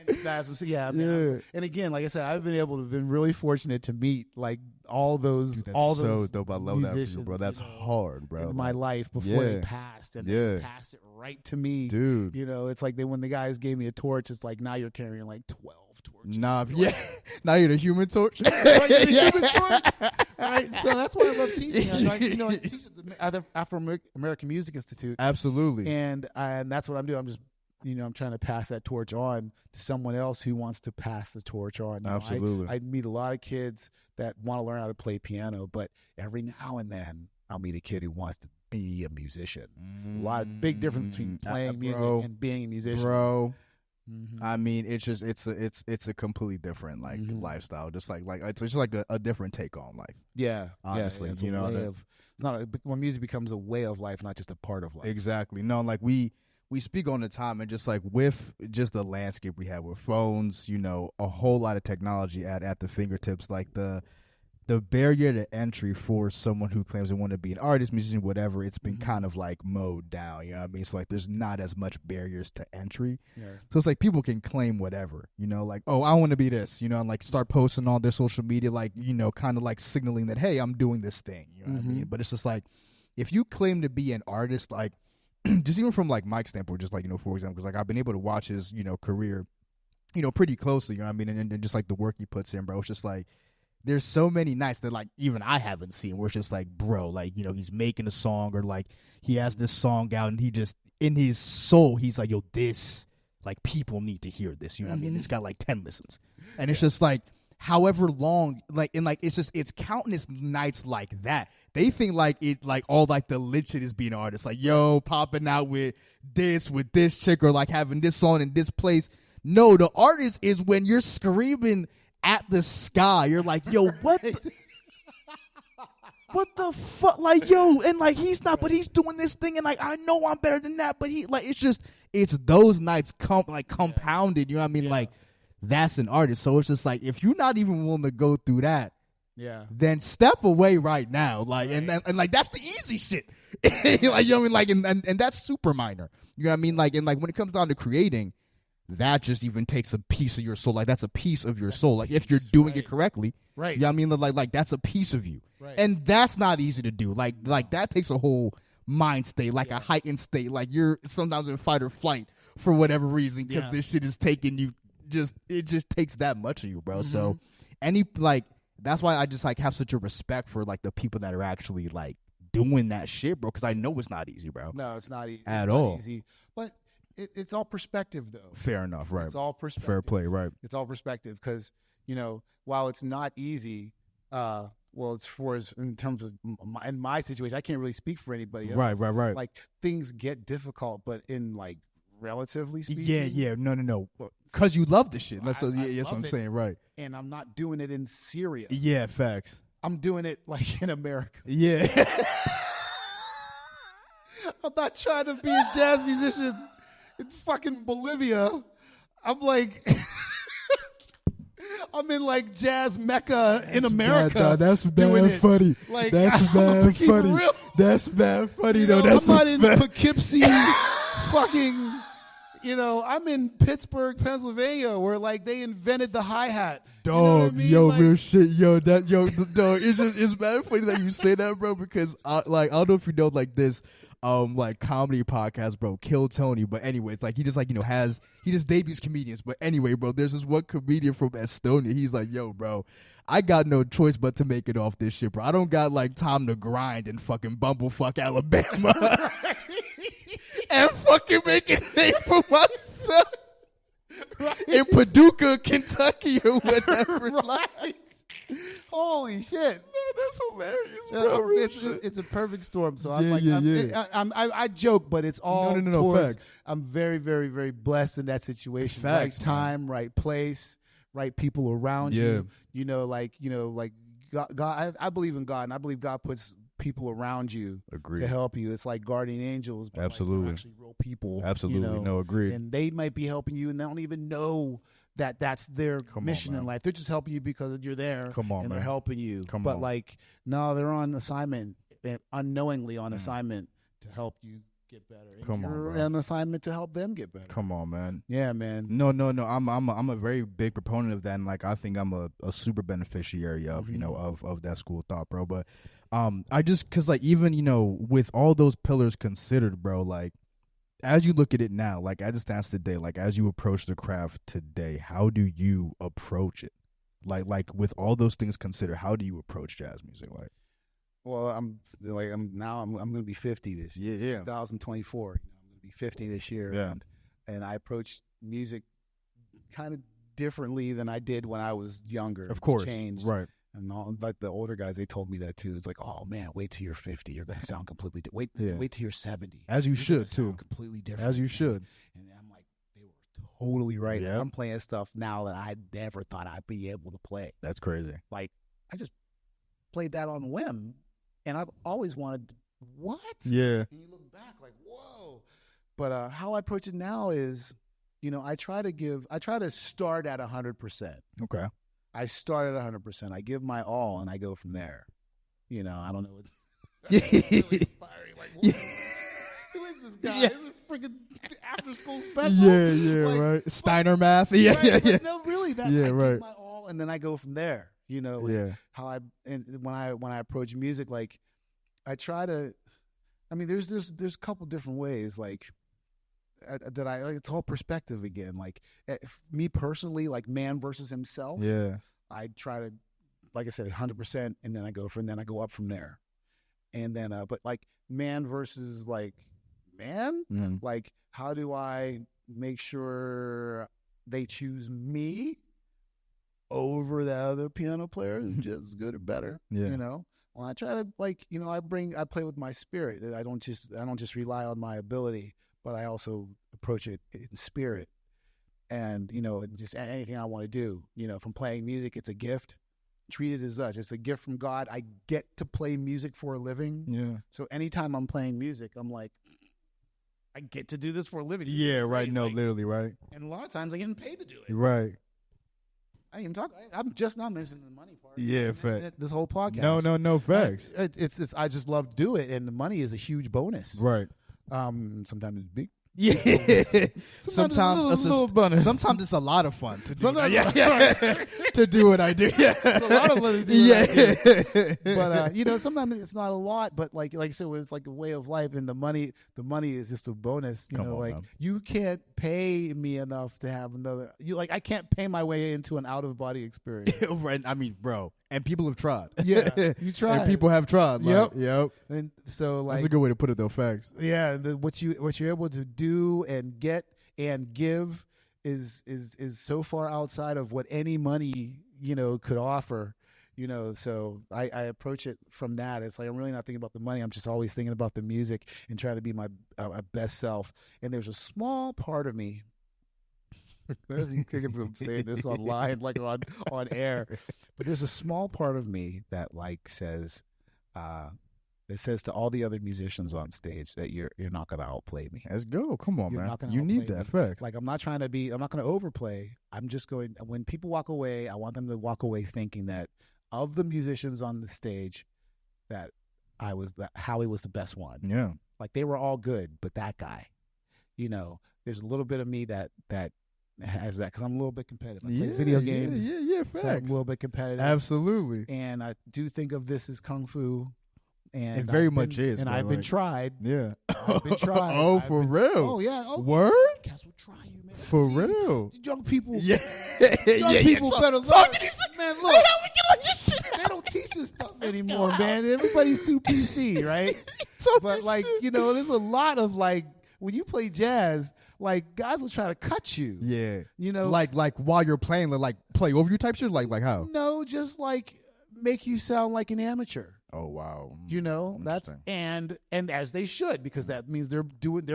And that's man. Yeah. And again, like I said, I've been really fortunate to meet like all those Dude, that's all so those dope. I love that for you, musicians, bro. That's hard, bro. in my Like, life before they yeah. passed, and Yeah. they passed it right to me. dude. It's like when the guys gave me a torch, it's like now you're carrying like 12 torches. Nah, You're yeah. Now you're the Human Torch. like, "Oh, you're the Human Torch." Right? So that's why I love teaching. I teach at the Afro-American Music Institute, Absolutely. and that's what I'm doing. I'm just I'm trying to pass that torch on to someone else who wants to pass the torch on. Absolutely. I meet a lot of kids that want to learn how to play piano, but every now and then I'll meet a kid who wants to be a musician. A lot of big difference between playing music and being a musician. Bro. Mhm. I mean, it's just it's a completely different like lifestyle. Just like it's just like a different take on life. Yeah, Honestly, it's a way of it's not when music becomes a way of life, not just a part of life. Exactly. No, like we speak on the time, and just like with just the landscape we have with phones, a whole lot of technology at the fingertips, like the barrier to entry for someone who claims they want to be an artist, musician, whatever, it's been kind of like mowed down. You know what I mean? So like there's not as much barriers to entry. Yeah. So it's like people can claim whatever, like, oh, I want to be this, and like start posting on their social media, like, kind of like signaling that, hey, I'm doing this thing. You know what I mean? But it's just like, if you claim to be an artist, like, just even from like Mike's standpoint, just like, for example, because like I've been able to watch his, career, pretty closely, you know what I mean? And just like the work he puts in, bro, it's just like, there's so many nights that like even I haven't seen where it's just like, bro, like, he's making a song or like he has this song out and he just in his soul, he's like, yo, this, like people need to hear this. You know what I mean? It's got like 10 listens. And it's just like, however long, like, and like, it's countless nights like that. They think like it, like all like the lit shit is being an artist. Like, yo, popping out with this chick or like having this song in this place. No, the artist is when you're screaming at the sky. You're like, yo, what the fuck? Like, yo, and like he's not, but he's doing this thing, and like I know I'm better than that, but he like it's those nights compounded. You know what I mean? Like that's an artist. So it's just like if you're not even willing to go through that, then step away right now. Like and like that's the easy shit. Like, you know what I mean? Like and that's super minor. You know what I mean? Like and like when it comes down to creating, that just even takes a piece of your soul. Like that's a piece of your soul. Like if you're doing it correctly, right? You know what I mean? Like that's a piece of you, right? And that's not easy to do. Like that takes a whole mind state, like a heightened state. Like you're sometimes in fight or flight for whatever reason because this shit is taking you. It just takes that much of you, bro. So that's why I just like have such a respect for like the people that are actually like doing that shit, bro. Because I know it's not easy, bro. No, it's not easy at all. Easy, but. It's all perspective, though. Fair enough, right? It's all perspective. Fair play, right? It's all perspective because while it's not easy, well, as far as in terms of in my situation, I can't really speak for anybody else. Right. Like things get difficult, but in like relatively speaking, Yeah. No. Because you love the shit. That's I what love I'm it. saying. Right. And I'm not doing it in Syria. Yeah. Facts. I'm doing it like in America. Yeah. I'm not trying to be a jazz musician in fucking Bolivia. I'm like, I'm in like jazz mecca in America. That's doing bad it. funny. Like, That's I'm gonna bad keep it funny. real. That's bad funny You though. know, That's I'm not in bad. Poughkeepsie, fucking. You know, I'm in Pittsburgh, Pennsylvania, where like they invented the hi-hat. Dog, you know what I mean? yo, like, real shit, dog. It's bad funny that you say that, bro. Because I don't know if you know like this, like comedy podcast, bro. Kill Tony, but anyways, like he just like he just debuts comedians. But anyway, bro, there's this one comedian from Estonia. He's like, yo, bro, I got no choice but to make it off this shit, bro. I don't got like time to grind in fucking Bumblefuck, Alabama. And fucking make a name for myself in Paducah, Kentucky, or whatever. Right. Holy shit. Man, that's hilarious, bro. It's a perfect storm. So Yeah, I joke, but it's all No, towards, facts. I'm very, very, very blessed in that situation. Facts, right time, right place, right people around you. You know, like God, I believe in God, and I believe God puts people around you to help you. It's like guardian angels, but Absolutely. like they're actually real people. Absolutely. You know? No, agreed. And they might be helping you, and they don't even know that that's their mission in life. They're just helping you because you're there. And they're helping you. But like, no, they're on assignment, unknowingly on assignment to help you get better. And you're on assignment to help them get better. Come on, man. Yeah, man. No. I'm a very big proponent of that, and like I think I'm a super beneficiary of of that school of thought, bro. But I just because like even with all those pillars considered, bro, like as you look at it now, like as it stands today, like as you approach the craft today, how do you approach it? Like with all those things considered, how do you approach jazz music? Like, well, I'm going to be 50 this year. Yeah. 2024. I'm going to be 50 this year. Yeah. And I approach music kind of differently than I did when I was younger. Of course. It's changed. Right. And all, like the older guys, they told me that too. It's like, oh man, wait till you're 50. You're gonna sound completely different. Wait till you're 70. As you should too. Completely different. As you should. And I'm like, they were totally right. Yep. I'm playing stuff now that I never thought I'd be able to play. That's crazy. Like I just played that on whim, and I've always wanted. What? Yeah. And you look back like, whoa. But how I approach it now is, I try to start at 100%. Okay. I start at 100%. I give my all, and I go from there. I don't know. That's really inspiring. Like, who is this guy? Yeah. This is a freaking after-school special. Yeah, like, right. Steiner math. Yeah, right, yeah. No, really. I right. give my all, and then I go from there. How when I approach music, like I try to. I mean, there's a couple different ways, like. That I like, it's all perspective again. Like me personally, like man versus himself. Yeah, I try to, like I said, 100%, and then I go up from there, and then but like man versus like man, like how do I make sure they choose me over the other piano player who's just as good or better? Yeah. Well, I try to I play with my spirit. I don't just rely on my ability. But I also approach it in spirit, and just anything I want to do. From playing music, it's a gift. Treat it as such. It's a gift from God. I get to play music for a living. Yeah. So anytime I'm playing music, I'm like, I get to do this for a living. Yeah. Right. No, literally, right. And a lot of times, I'm getting paid to do it. Right. I didn't even talk. I'm just not mentioning the money part. Yeah, fact. This whole podcast. No, facts. It's I just love to do it, and the money is a huge bonus. Right. Sometimes it's big. Yeah. Sometimes it's a little bonus. Sometimes it's a lot of fun to do. Yeah. To do what I do. Yeah. It's a lot of fun to do. Yeah. But sometimes it's not a lot. But like I said, it's like a way of life, and the money is just a bonus. Come on, like man. you can't pay me enough to have another. I can't pay my way into an out of body experience. Right. I mean, bro. And people have tried. Yeah, you tried. And people have tried. Like, yep. And so, like, that's a good way to put it, though. Facts. Yeah, what you're able to do and get and give is so far outside of what any money could offer. So I approach it from that. It's like I'm really not thinking about the money. I'm just always thinking about the music and trying to be my best self. And there's a small part of me. There's you thinking of saying this online, like on air, but there's a small part of me that like says, it says to all the other musicians on stage that you're not gonna outplay me. Let's go. Come on, You're man. not gonna You need outplay that me. fact. Like I'm not gonna overplay. I'm just going, when people walk away, I want them to walk away thinking that of the musicians on the stage, that Howie was the best one. Yeah. Like they were all good, but that guy, there's a little bit of me that has that, because I'm a little bit competitive. I play video games. Yeah, So I'm facts. a little bit competitive. Absolutely. And I do think of this as kung fu. And It very I've much been, is. And bro, I've been like, tried. Yeah. I've been tried. Oh, I've for been- real? Oh, yeah. Oh, Word? Cats will try you, man. For See, real? Young people. Yeah. Young people better learn. Man, look. They don't teach this stuff anymore, man. Everybody's too PC, right? But, like, there's a lot of, like, when you play jazz, like, guys will try to cut you. Yeah. Like while you're playing, like play over you type shit? Like how? No, just, like, make you sound like an amateur. Oh, wow. That's and as they should, because that means they're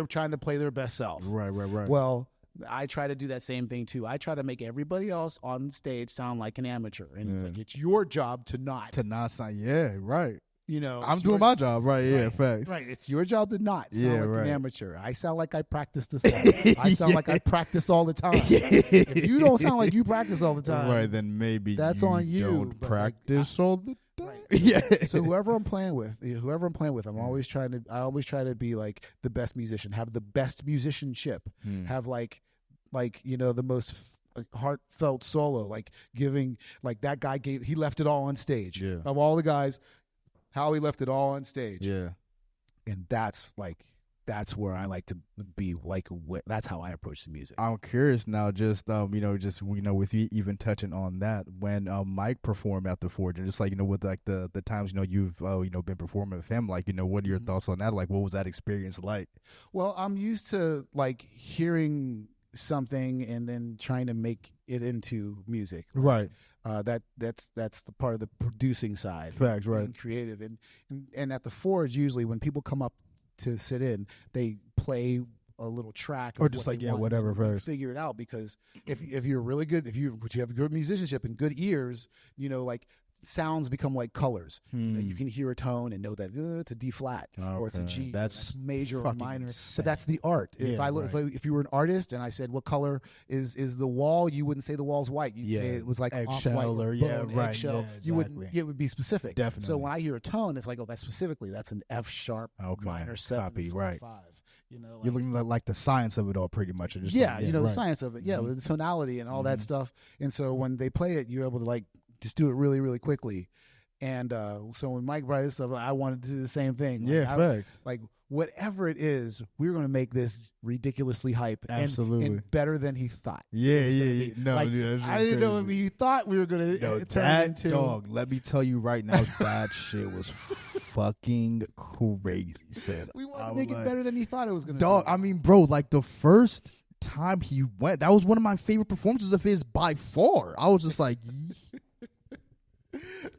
trying to play their best self. Right. Well, I try to do that same thing too. I try to make everybody else on stage sound like an amateur, and it's like it's your job to not sound. Yeah, right. I'm doing my job, right? Yeah, facts. Right, it's your job to not sound like right. an amateur. I sound like I practice the song. I sound like I practice all the time. If you don't sound like you practice all the time, right, then maybe that's you on you. don't but, practice all the time. Right. Yeah. So whoever I'm playing with, I always try to be like the best musician, have the best musicianship, have like the most heartfelt solo, like giving, like that guy he left it all on stage. Yeah. Of all the guys, Howie left it all on stage. Yeah. And that's where I like to be. Like that's how I approach the music. I'm curious now, just with you even touching on that, when Mike performed at the Forge, and just like with like the times you've been performing with him, like what are your thoughts on that? Like, what was that experience like? Well, I'm used to like hearing something and then trying to make it into music. Right. That's the part of the producing side. Facts. Right. Being creative, and at the Forge, usually when people come up to sit in, they play a little track or of just what like they want, whatever. and figure it out, because if you're really good, if you have good musicianship and good ears, like sounds become like colors. You can hear a tone and know that it's a D flat or it's a G. That's major or minor. insane. But that's the art. If you were an artist and I said, what color is the wall, you wouldn't say the wall's white. You'd say it was like eggshell off-white or eggshell. Yeah, exactly. You wouldn't. It would be specific. Definitely. So when I hear a tone, it's like, oh, that's specifically, that's an F sharp minor 7 copy, 4 right. 5. You're looking at like the science of it all, pretty much. Just The science of it. Yeah, with the tonality and all that stuff. And so when they play it, you're able to like just do it really, really quickly. And so when Mike brought this up, I wanted to do the same thing. Facts. Like whatever it is, we're going to make this ridiculously hype. Absolutely. And better than he thought. Yeah. No, like, dude, I didn't know if he thought we were going to turn that into. Dog, let me tell you right now, that shit was fucking crazy. We want to make it better than he thought it was going to Dog, be. I mean, bro, like the first time he went, that was one of my favorite performances of his by far. I was just like...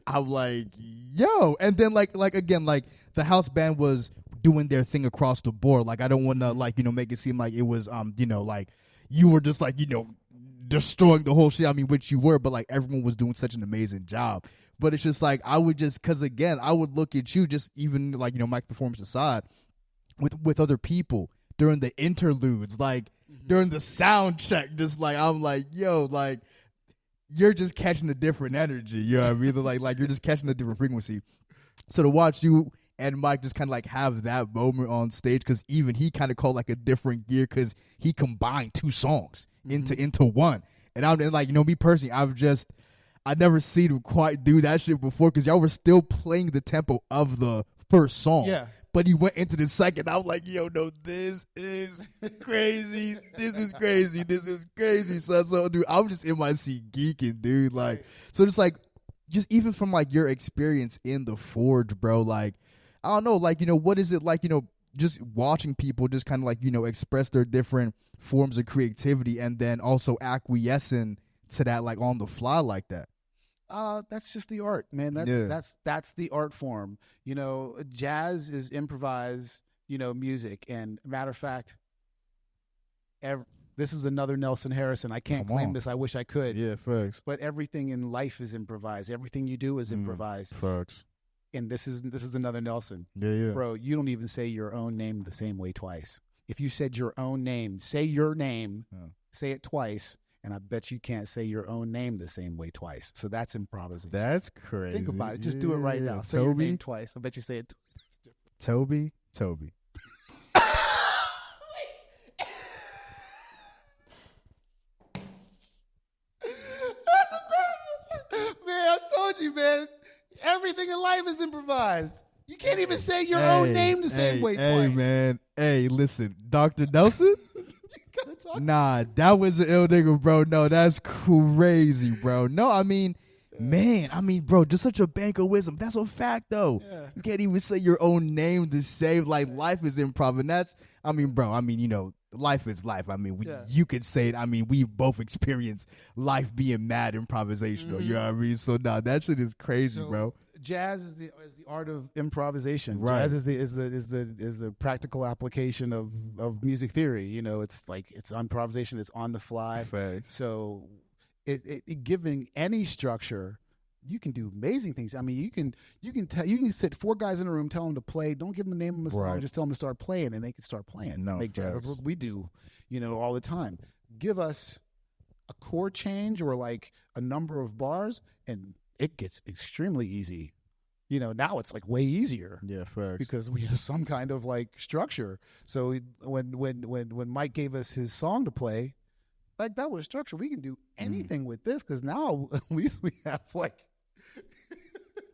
I'm like, yo, and then like again, like the house band was doing their thing across the board. Like I don't want to make it seem like it was like you were just like destroying the whole shit. I mean, which you were, but like everyone was doing such an amazing job. But it's just like I would because again I would look at you, just even like Mike performance aside, with other people during the interludes, like during the sound check, just like I'm like, yo, like. You're just catching a different energy, you know what I mean? Like you're just catching a different frequency. So to watch you and Mike just kind of like have that moment on stage, because even he kind of called like a different gear, because he combined two songs into one. And I'm like, me personally, I never seen him quite do that shit before, because y'all were still playing the tempo of the first song. Yeah. But he went into the second. I was like, yo, no, this is crazy. This is crazy. This is crazy. So dude, I'm just in my seat geeking, dude. Like, right. So just like, just even from like your experience in the Forge, bro, like, I don't know, like, what is it like, just watching people just kind of like, express their different forms of creativity and then also acquiescing to that, like on the fly like that? That's just the art, man. That's the art form. You know, jazz is improvised, you know, music. And matter of fact, this is another Nelson Harrison. I can't claim this. I wish I could. Yeah, facts. But everything in life is improvised. Everything you do is improvised. Facts. And this is another Nelson. Yeah. Bro, you don't even say your own name the same way twice. If you said your own name, say your name, say it twice, and I bet you can't say your own name the same way twice. So that's improvisation. That's crazy. Think about it. Just do it right now. Say your name twice. I bet you say it twice. Toby. Man, I told you, man. Everything in life is improvised. You can't even say your own name the same way twice. Hey, man. Hey, listen. Dr. Nelson? Nah, that was an ill nigga, bro. No, that's crazy, bro. No, I mean, bro, just such a bank of wisdom. That's a fact, though. Yeah. You can't even say your own name the same. Like, life is improv. And that's, bro, you know, life is life. You could say it. We've both experienced life being mad improvisational. You know what I mean? So, nah, that shit is crazy, bro. Jazz is the art of improvisation. Right. Jazz is the practical application of music theory. You know, it's improvisation. It's on the fly. Right. So, it giving any structure, you can do amazing things. You can sit four guys in a room, tell them to play. Don't give them the name of a song. Just tell them to start playing, and they can start playing. No, make jazz. That's what we do, you know, all the time. Give us a chord change or like a number of bars, and it gets extremely easy. You know, now it's like way easier. Yeah, facts. Because we have some kind of like structure. So when Mike gave us his song to play, like that was structure. We can do anything with this because now at least we have like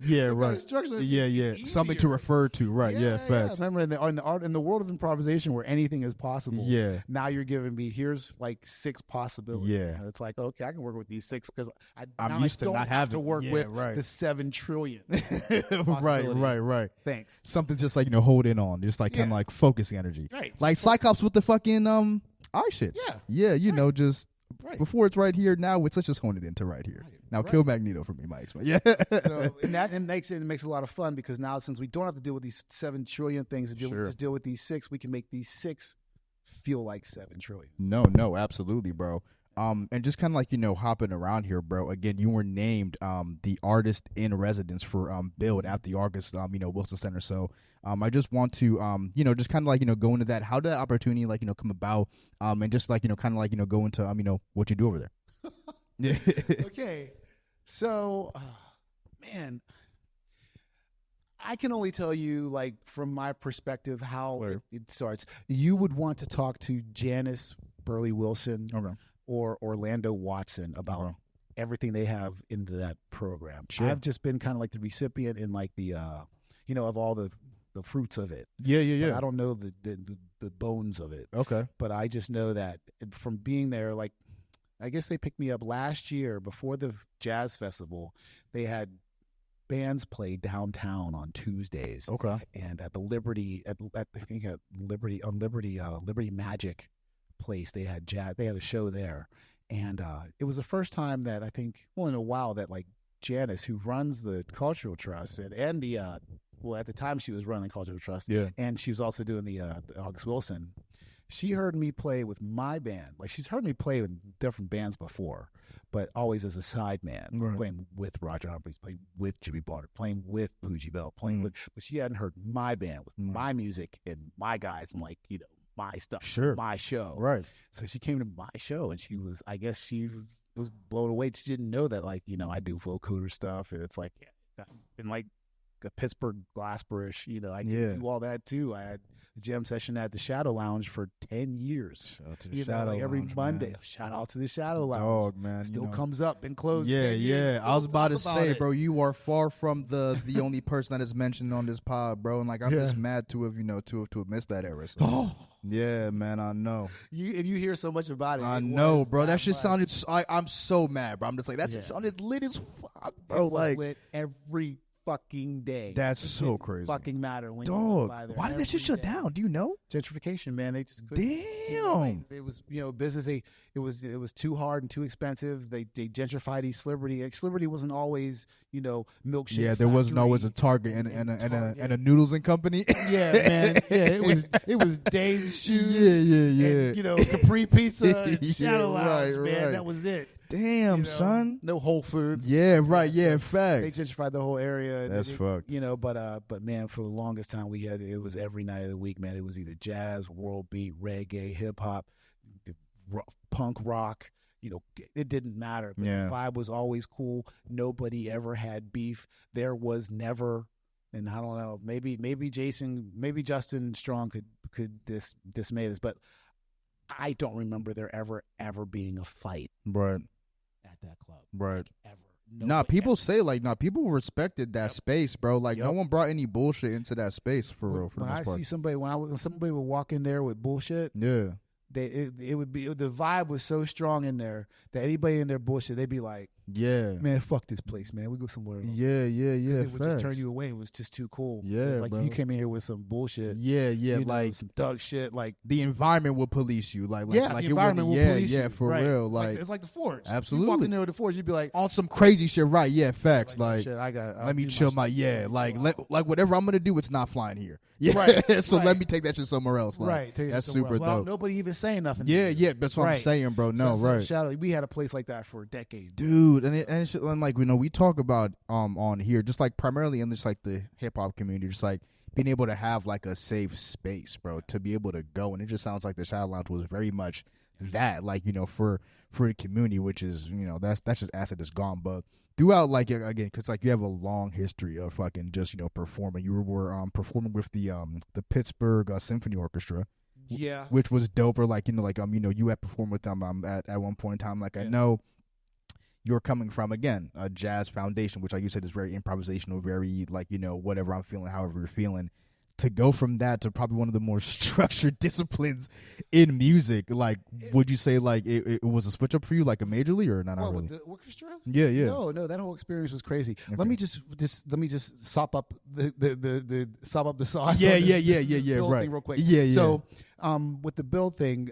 right. Structure. It's something to refer to, right? Yeah, facts. Remember in the world of improvisation where anything is possible. Yeah. Now you're giving me here's like 6 possibilities. Yeah. And it's like, okay, I can work with these 6 because I'm used to not having to work with the 7 trillion. Right. Thanks. Something just like, you know, holding on, just like kind of like focusing energy. Right. Like Cyclops with the fucking eye shits. Yeah. You know, just before it's right here, now let's just hone it into right here. Now kill Magneto for me, Mike. Yeah. So it makes a lot of fun because now since we don't have to deal with these 7 trillion things, just deal with these 6, we can make these 6 feel like 7 trillion. No, absolutely, bro. And just kind of like, you know, hopping around here, bro. Again, you were named the artist in residence for Build at the August, Wilson Center. So I just want to, you know, just kind of like, you know, go into that. How did that opportunity, like, you know, come about? And just like, you know, kind of like, you know, go into, you know, what you do over there. Yeah. Okay. So, man, I can only tell you, like, from my perspective, how it starts. You would want to talk to Janice Burley Wilson or Orlando Watson about everything they have into that program. Sure. I've just been kind of like the recipient in like the, you know, of all the fruits of it. Yeah. But I don't know the bones of it. Okay. But I just know that from being there, like, I guess they picked me up last year before the jazz festival. They had bands play downtown on Tuesdays. Okay. And at the Liberty, Liberty Magic place, they had jazz. They had a show there, and it was the first time that I think, in a while, that like Janice, who runs the Cultural Trust, and the at the time she was running Cultural Trust, and she was also doing the August Wilson. She heard me play with my band. Like, she's heard me play with different bands before, but always as a side man, playing with Roger Humphries, playing with Jimmy Barter, playing with Poogie Bell, playing with. But she hadn't heard my band with my music and my guys and, like, you know, my stuff, my show. Right. So she came to my show and she was blown away. She didn't know that, like, you know, I do vocoder stuff, and it's like, been like a Pittsburgh Glassbrush, you know, I can do all that too. I had a jam session at the Shadow Lounge for 10 years. Shout out to the Shadow Lounge, every Monday. Man. Shout out to the Shadow Lounge. Dog, man. Still comes up, been closed. Yeah. I was about to say, bro, you are far from the only person that is mentioned on this pod, bro. And like, I'm just mad to have, you know, to have missed that era. So. Yeah, man, I know. If you hear so much about it, I know, bro. That shit sounded. I'm so mad, bro. I'm just like, that shit sounded lit as fuck, bro. It was lit every fucking day. That's It so didn't crazy. Fucking matter when you Dog, went by there. why did that shit Every shut day. down? Do you know? Gentrification, man. They just couldn't. Damn. It was business. It was too hard and too expensive. They gentrified East Liberty. East Liberty wasn't always milkshake. Yeah, there wasn't always a Target and a noodles and company. Yeah, man. Yeah, it was Dave's Shoes. Yeah. And, Capri Pizza and Yeah, Shadow Lounge, right, man. right. That was it. Damn, son. No Whole Foods. Yeah, right. Yeah, Yeah, so fact. They gentrified the whole area. That's fucked. But man, for the longest time it was every night of the week, man. It was either jazz, world beat, reggae, hip hop, punk rock. It didn't matter. But Yeah. the vibe was always cool. Nobody ever had beef. There was never, and I don't know, maybe Justin Strong could dismay this, but I don't remember there ever being a fight Right. at that club. Right. Ever. People say people respected that space, bro. Like no Yep. one brought any bullshit into that space for real. For when the most I part. see somebody when somebody would walk in there with bullshit, Yeah. it would be the vibe was so strong in there that anybody in their bullshit, they'd be like, Yeah. man, fuck this place, man. We go somewhere else. Yeah. 'Cause it would just turn facts. you away. It was just too cool. Yeah, It's like bro. you came in here with some bullshit. Yeah. Like some thug shit. Like the environment will police you. Like the it environment will police you. Yeah, for right. real. It's like the Forge. Absolutely. You walk in there with the Forge, you'd be like, on some crazy shit, right? Yeah, facts. like, Like, shit, I'll let me do chill stuff. like whatever I'm gonna do, it's not flying here. Yeah, Right, so right. let me take that shit somewhere else. Like, Right. Take it that's somewhere super else. Well, dope. nobody even saying nothing. Yeah, that's what I'm Right. saying, bro. No, So, right, Shadow, we had a place like that for decades. dude. And it's just, and like we talk about on here, just like primarily in this like the hip hop community, just like being able to have like a safe space, bro, to be able to go. And it just sounds like the Shadow Lounge was very much that, like for the community, which is that's just asset that's gone, but. Throughout, like again, because like you have a long history of fucking just performing. You were performing with the Pittsburgh Symphony Orchestra, Yeah. which was dope. Or like you had performed with them at one point in time. Like I know you're coming from again a jazz foundation, which like you said is very improvisational, very like whatever I'm feeling, however you're feeling. To go from that to probably one of the more structured disciplines in music, like would you say like it was a switch up for you, like a majorly or not? What, Really? with the orchestra? Yeah. No, that whole experience was crazy. Okay. Let me just sop up the sop up the sauce. Yeah, on this build right. thing real quick. Yeah. So, with the build thing,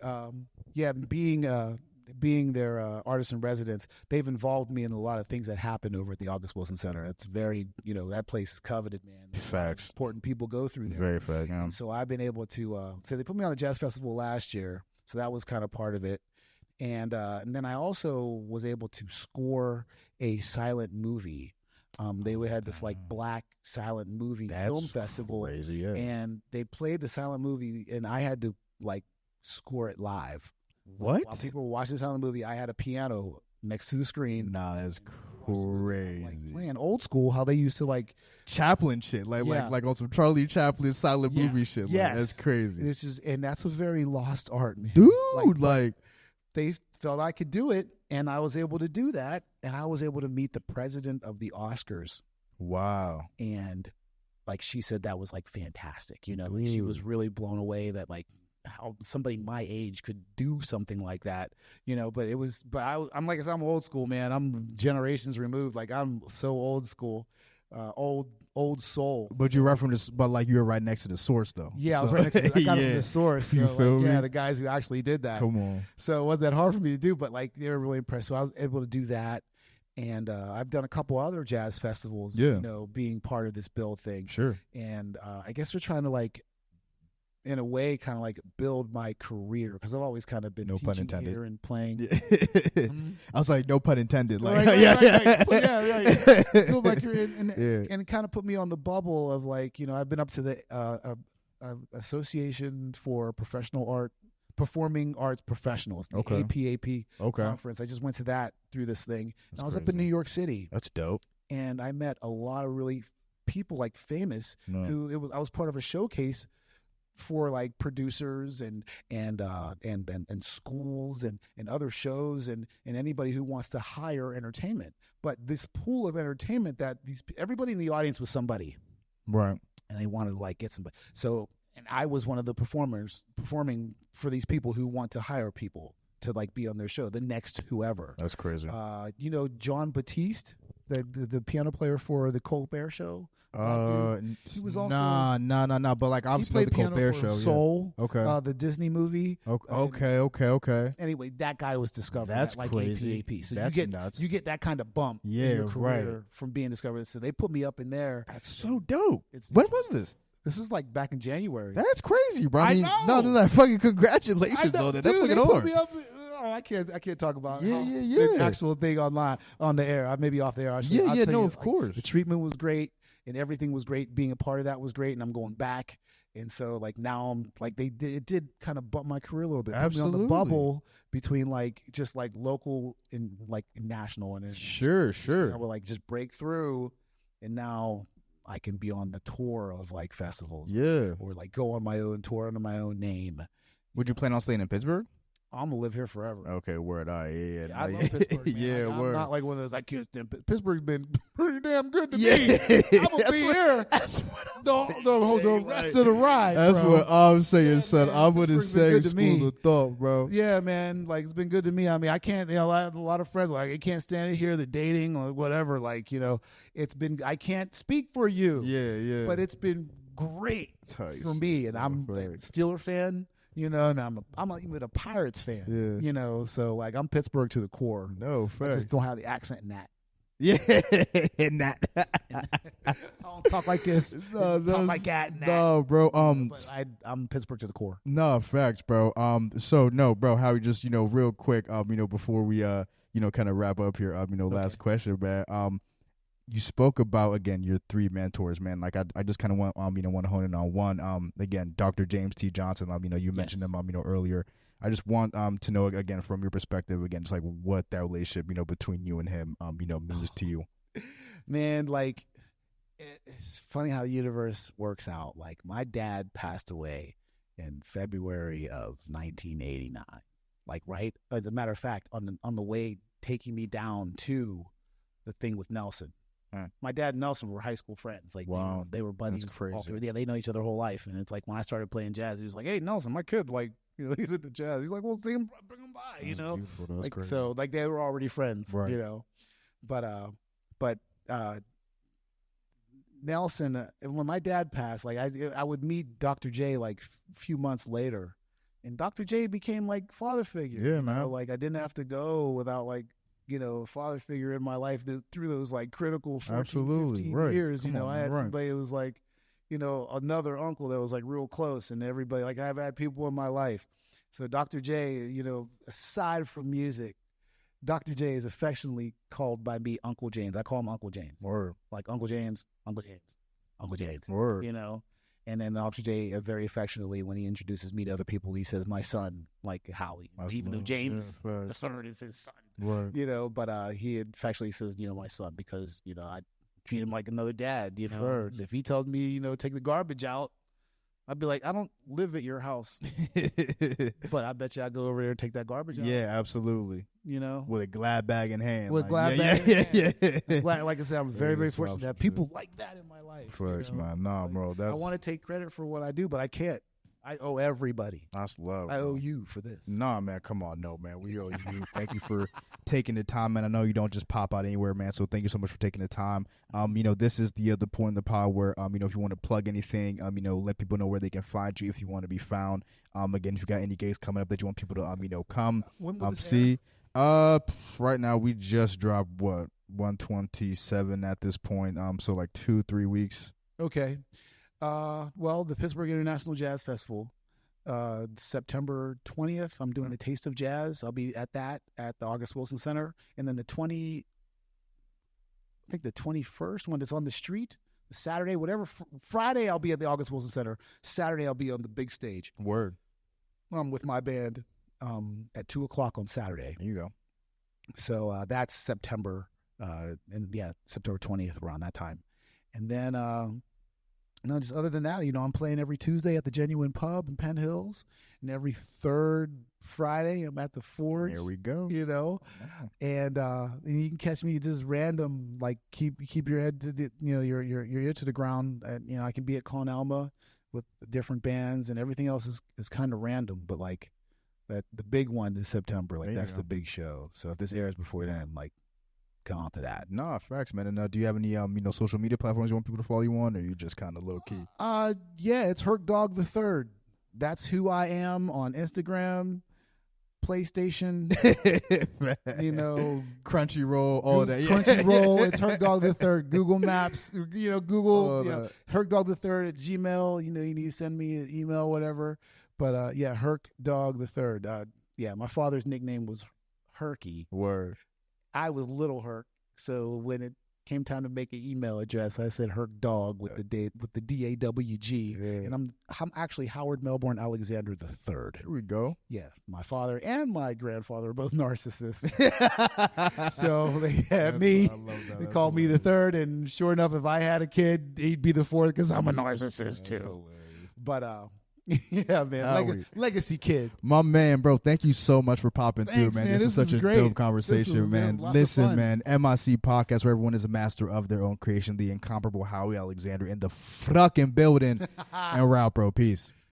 being their artist in residence, they've involved me in a lot of things that happen over at the August Wilson Center. It's very, that place is coveted, man. Facts. Important people go through there. Very fact. Yeah. And so I've been able to. So they put me on the jazz festival last year, so that was kind of part of it. And then I also was able to score a silent movie. They had this like black silent movie film festival, crazy, yeah. and they played the silent movie, and I had to like score it live. What? While people were watching the silent movie, I had a piano next to the screen. Nah, that's crazy. Like playing old school, how they used to like Chaplin shit, like on some Charlie Chaplin silent movie shit. Like, yes, that's crazy, and that's a very lost art, man. dude. Like they felt I could do it, and I was able to do that, and I was able to meet the president of the Oscars. Wow. And like she said, that was like fantastic. Like, she was really blown away that like how somebody my age could do something like that. I'm like I said, I'm old school, man. I'm generations removed. Like I'm so old school, old soul. But you referenced, but like you were right next to the source, though. Yeah, I was right next to. I got it from the source. So, You feel me? Yeah, the guys who actually did that. Come on. So it wasn't that hard for me to do, but like they were really impressed. So I was able to do that, and I've done a couple other jazz festivals. Yeah. Being part of this build thing. Sure. And I guess we're trying to like, in a way, kind of like build my career, because I've always kind of been No pun teaching intended. here and playing. I was like, no pun intended. Like, Right. yeah. Build my career and it kind of put me on the bubble of like, I've been up to the Association for Performing Arts Professionals, the Okay. APAP Okay. conference. I just went to that through this thing. That's And I was up crazy. in New York City, That's dope. and I met a lot of really people like famous No. I was part of a showcase for like producers and schools and other shows and anybody who wants to hire entertainment. But this pool of entertainment that everybody in the audience was somebody, Right. and they wanted to like get somebody. So, and I was one of the performers performing for these people who want to hire people to like be on their show, the next whoever. That's crazy. John Batiste. the piano player for the Colbert Show. He was also nah. But like he obviously played the piano Colbert for Show. Soul, Yeah. Okay. the Disney movie. Okay. Anyway, that guy was discovered. That's at like crazy. APAP. So That's you get nuts. you get that kind of bump in Yeah, your career right. from being discovered. So they put me up in there. That's so dope. It's- When was this? This is like back in January. That's crazy, bro. I mean, know. No. Fucking congratulations I know, on that. dude, That's they fucking put hard. me up. I can't talk about Yeah. the actual thing online on the air. I maybe off the air. I'll tell Yeah. you, No, like, of course. the treatment was great and everything was great. Being a part of that was great, and I'm going back. And so like now I'm like it did kind of bump my career a little bit. Put me on Absolutely. the bubble between like just like local and like national, and then Sure. I would like just break through, and now I can be on the tour of like festivals. Yeah. Or like go on my own tour under my own name. Would you plan on staying in Pittsburgh? I'm gonna live here forever. Okay, word. Yeah. I love Pittsburgh. Man. Yeah, I'm word. not like one of those. I can't stand Pittsburgh's been pretty damn good to Yeah. me. I'm gonna be here That's what I'm the saying, rest like, of the ride. That's bro. what I'm saying, Yeah, son. man, I'm gonna Pittsburgh's say been good to me. school of thought, bro. Yeah, man. Like it's been good to me. I mean, I can't. You know, I have a lot of friends like I can't stand it here. The dating or whatever. Like it's been. I can't speak for you. Yeah. But it's been great Tight. for me, and I'm a Right. Steeler fan. And I'm even a Pirates fan. Yeah. So like I'm Pittsburgh to the core. No, I facts. just don't have the accent in that. Yeah, in that. I don't talk like this. No, talk that's- like that. And that. No, bro. But I'm Pittsburgh to the core. No, facts, bro. So no, bro, Howie, just, real quick, before we kind of wrap up here, last question, man. You spoke about, again, your three mentors, man. Like I just kind of want to hone in on one. Again, Dr. James T. Johnson. You mentioned him, earlier. I just want to know, again, from your perspective, again, just like what that relationship, between you and him, means to you. Man, like it's funny how the universe works out. Like my dad passed away in February of 1989. Like right, as a matter of fact, on the way taking me down to the thing with Nelson. My dad and Nelson were high school friends. Like Wow, they were buddies. that's crazy. All through. Yeah, they know each other whole life. And it's like when I started playing jazz, he was like, "Hey, Nelson, my kid, like, he's into jazz." He's like, "Well, bring him by." That's beautiful. That's like crazy. so, like they were already friends. Right. But Nelson, when my dad passed, like I would meet Dr. J like a few months later, and Dr. J became like father figure. Yeah, man. Like I didn't have to go without like a father figure in my life through those like critical 14, Absolutely. 15 Right. years. Come on, I had right. somebody who was like, another uncle that was like real close, and everybody like I've had people in my life. So Dr. J, aside from music, Dr. J is affectionately called by me Uncle James. I call him Uncle James. Word. Like Uncle James, Uncle James, Uncle James. Word. And then Dr. J very affectionately, when he introduces me to other people, he says my son, like Howie. That's Even though love. James, Yeah, the facts. third, is his son. Word. But he affectionately says, my son, because, I treat him like another dad, Facts. If he tells me, take the garbage out, I'd be like, I don't live at your house, but I bet you I go over there and take that garbage out. Yeah, absolutely. With a glad bag in hand. With like, glad yeah, bag yeah, in yeah, hand. yeah. Glad, like I said, I'm very, very That's fortunate to have awesome, people like that in my life. Facts, man. Nah, Like, bro. That's I want to take credit for what I do, but I can't. I owe everybody. that's love. I bro. owe you for this. Nah, man, come on. No, man. We owe you. Thank you for taking the time, man. I know you don't just pop out anywhere, man. So thank you so much for taking the time. This is the point in the pod where, if you want to plug anything, let people know where they can find you if you want to be found. Again, if you got any gigs coming up that you want people to, come When will this see. Right now we just dropped 127 at this point. So like 2-3 weeks. Okay. Well, the Pittsburgh International Jazz Festival, September 20th, I'm doing the Taste of Jazz. I'll be at that at the August Wilson Center. And then the 21st, when it's on the street, the Saturday, whatever, Friday, I'll be at the August Wilson Center. Saturday, I'll be on the big stage. Word. With my band at 2:00 on Saturday. There you go. So that's September, September 20th, around that time. And then, just other than that, I'm playing every Tuesday at the Genuine Pub in Penn Hills, and every third Friday I'm at the Forge. There we go. And you can catch me just random, like keep your head to the, your ear to the ground. And I can be at Con Alma with different bands, and everything else is kind of random, but like that the big one is September. Like There you that's go. the big show. So if this airs before then, like come on to that. Nah, facts, man. And do you have any social media platforms you want people to follow you on, or you just kind of low key? Yeah, it's Herc Dog the Third. That's who I am on Instagram, PlayStation, Crunchyroll, all that. Yeah. Crunchyroll. It's Herc Dog the Third. Google Maps, Google, Herc Dog the Third at Gmail. You need to send me an email, whatever. But Herc Dog the Third. My father's nickname was Herky. Word. I was Little Herc, so when it came time to make an email address, I said Herc Dog with the DAWG, and I'm actually Howard Melbourne Alexander the Third. Here we go. Yeah, my father and my grandfather are both narcissists, so they had me. They called me the third, and sure enough, if I had a kid, he'd be the fourth because I'm a narcissist too. Hilarious. But yeah, man, legacy kid. My man, bro, thank you so much for popping through, man. This is such a great. dope conversation, man. Listen, man, MIC podcast where everyone is a master of their own creation. The incomparable Howie Alexander in the fucking building. And we're out, bro. Peace.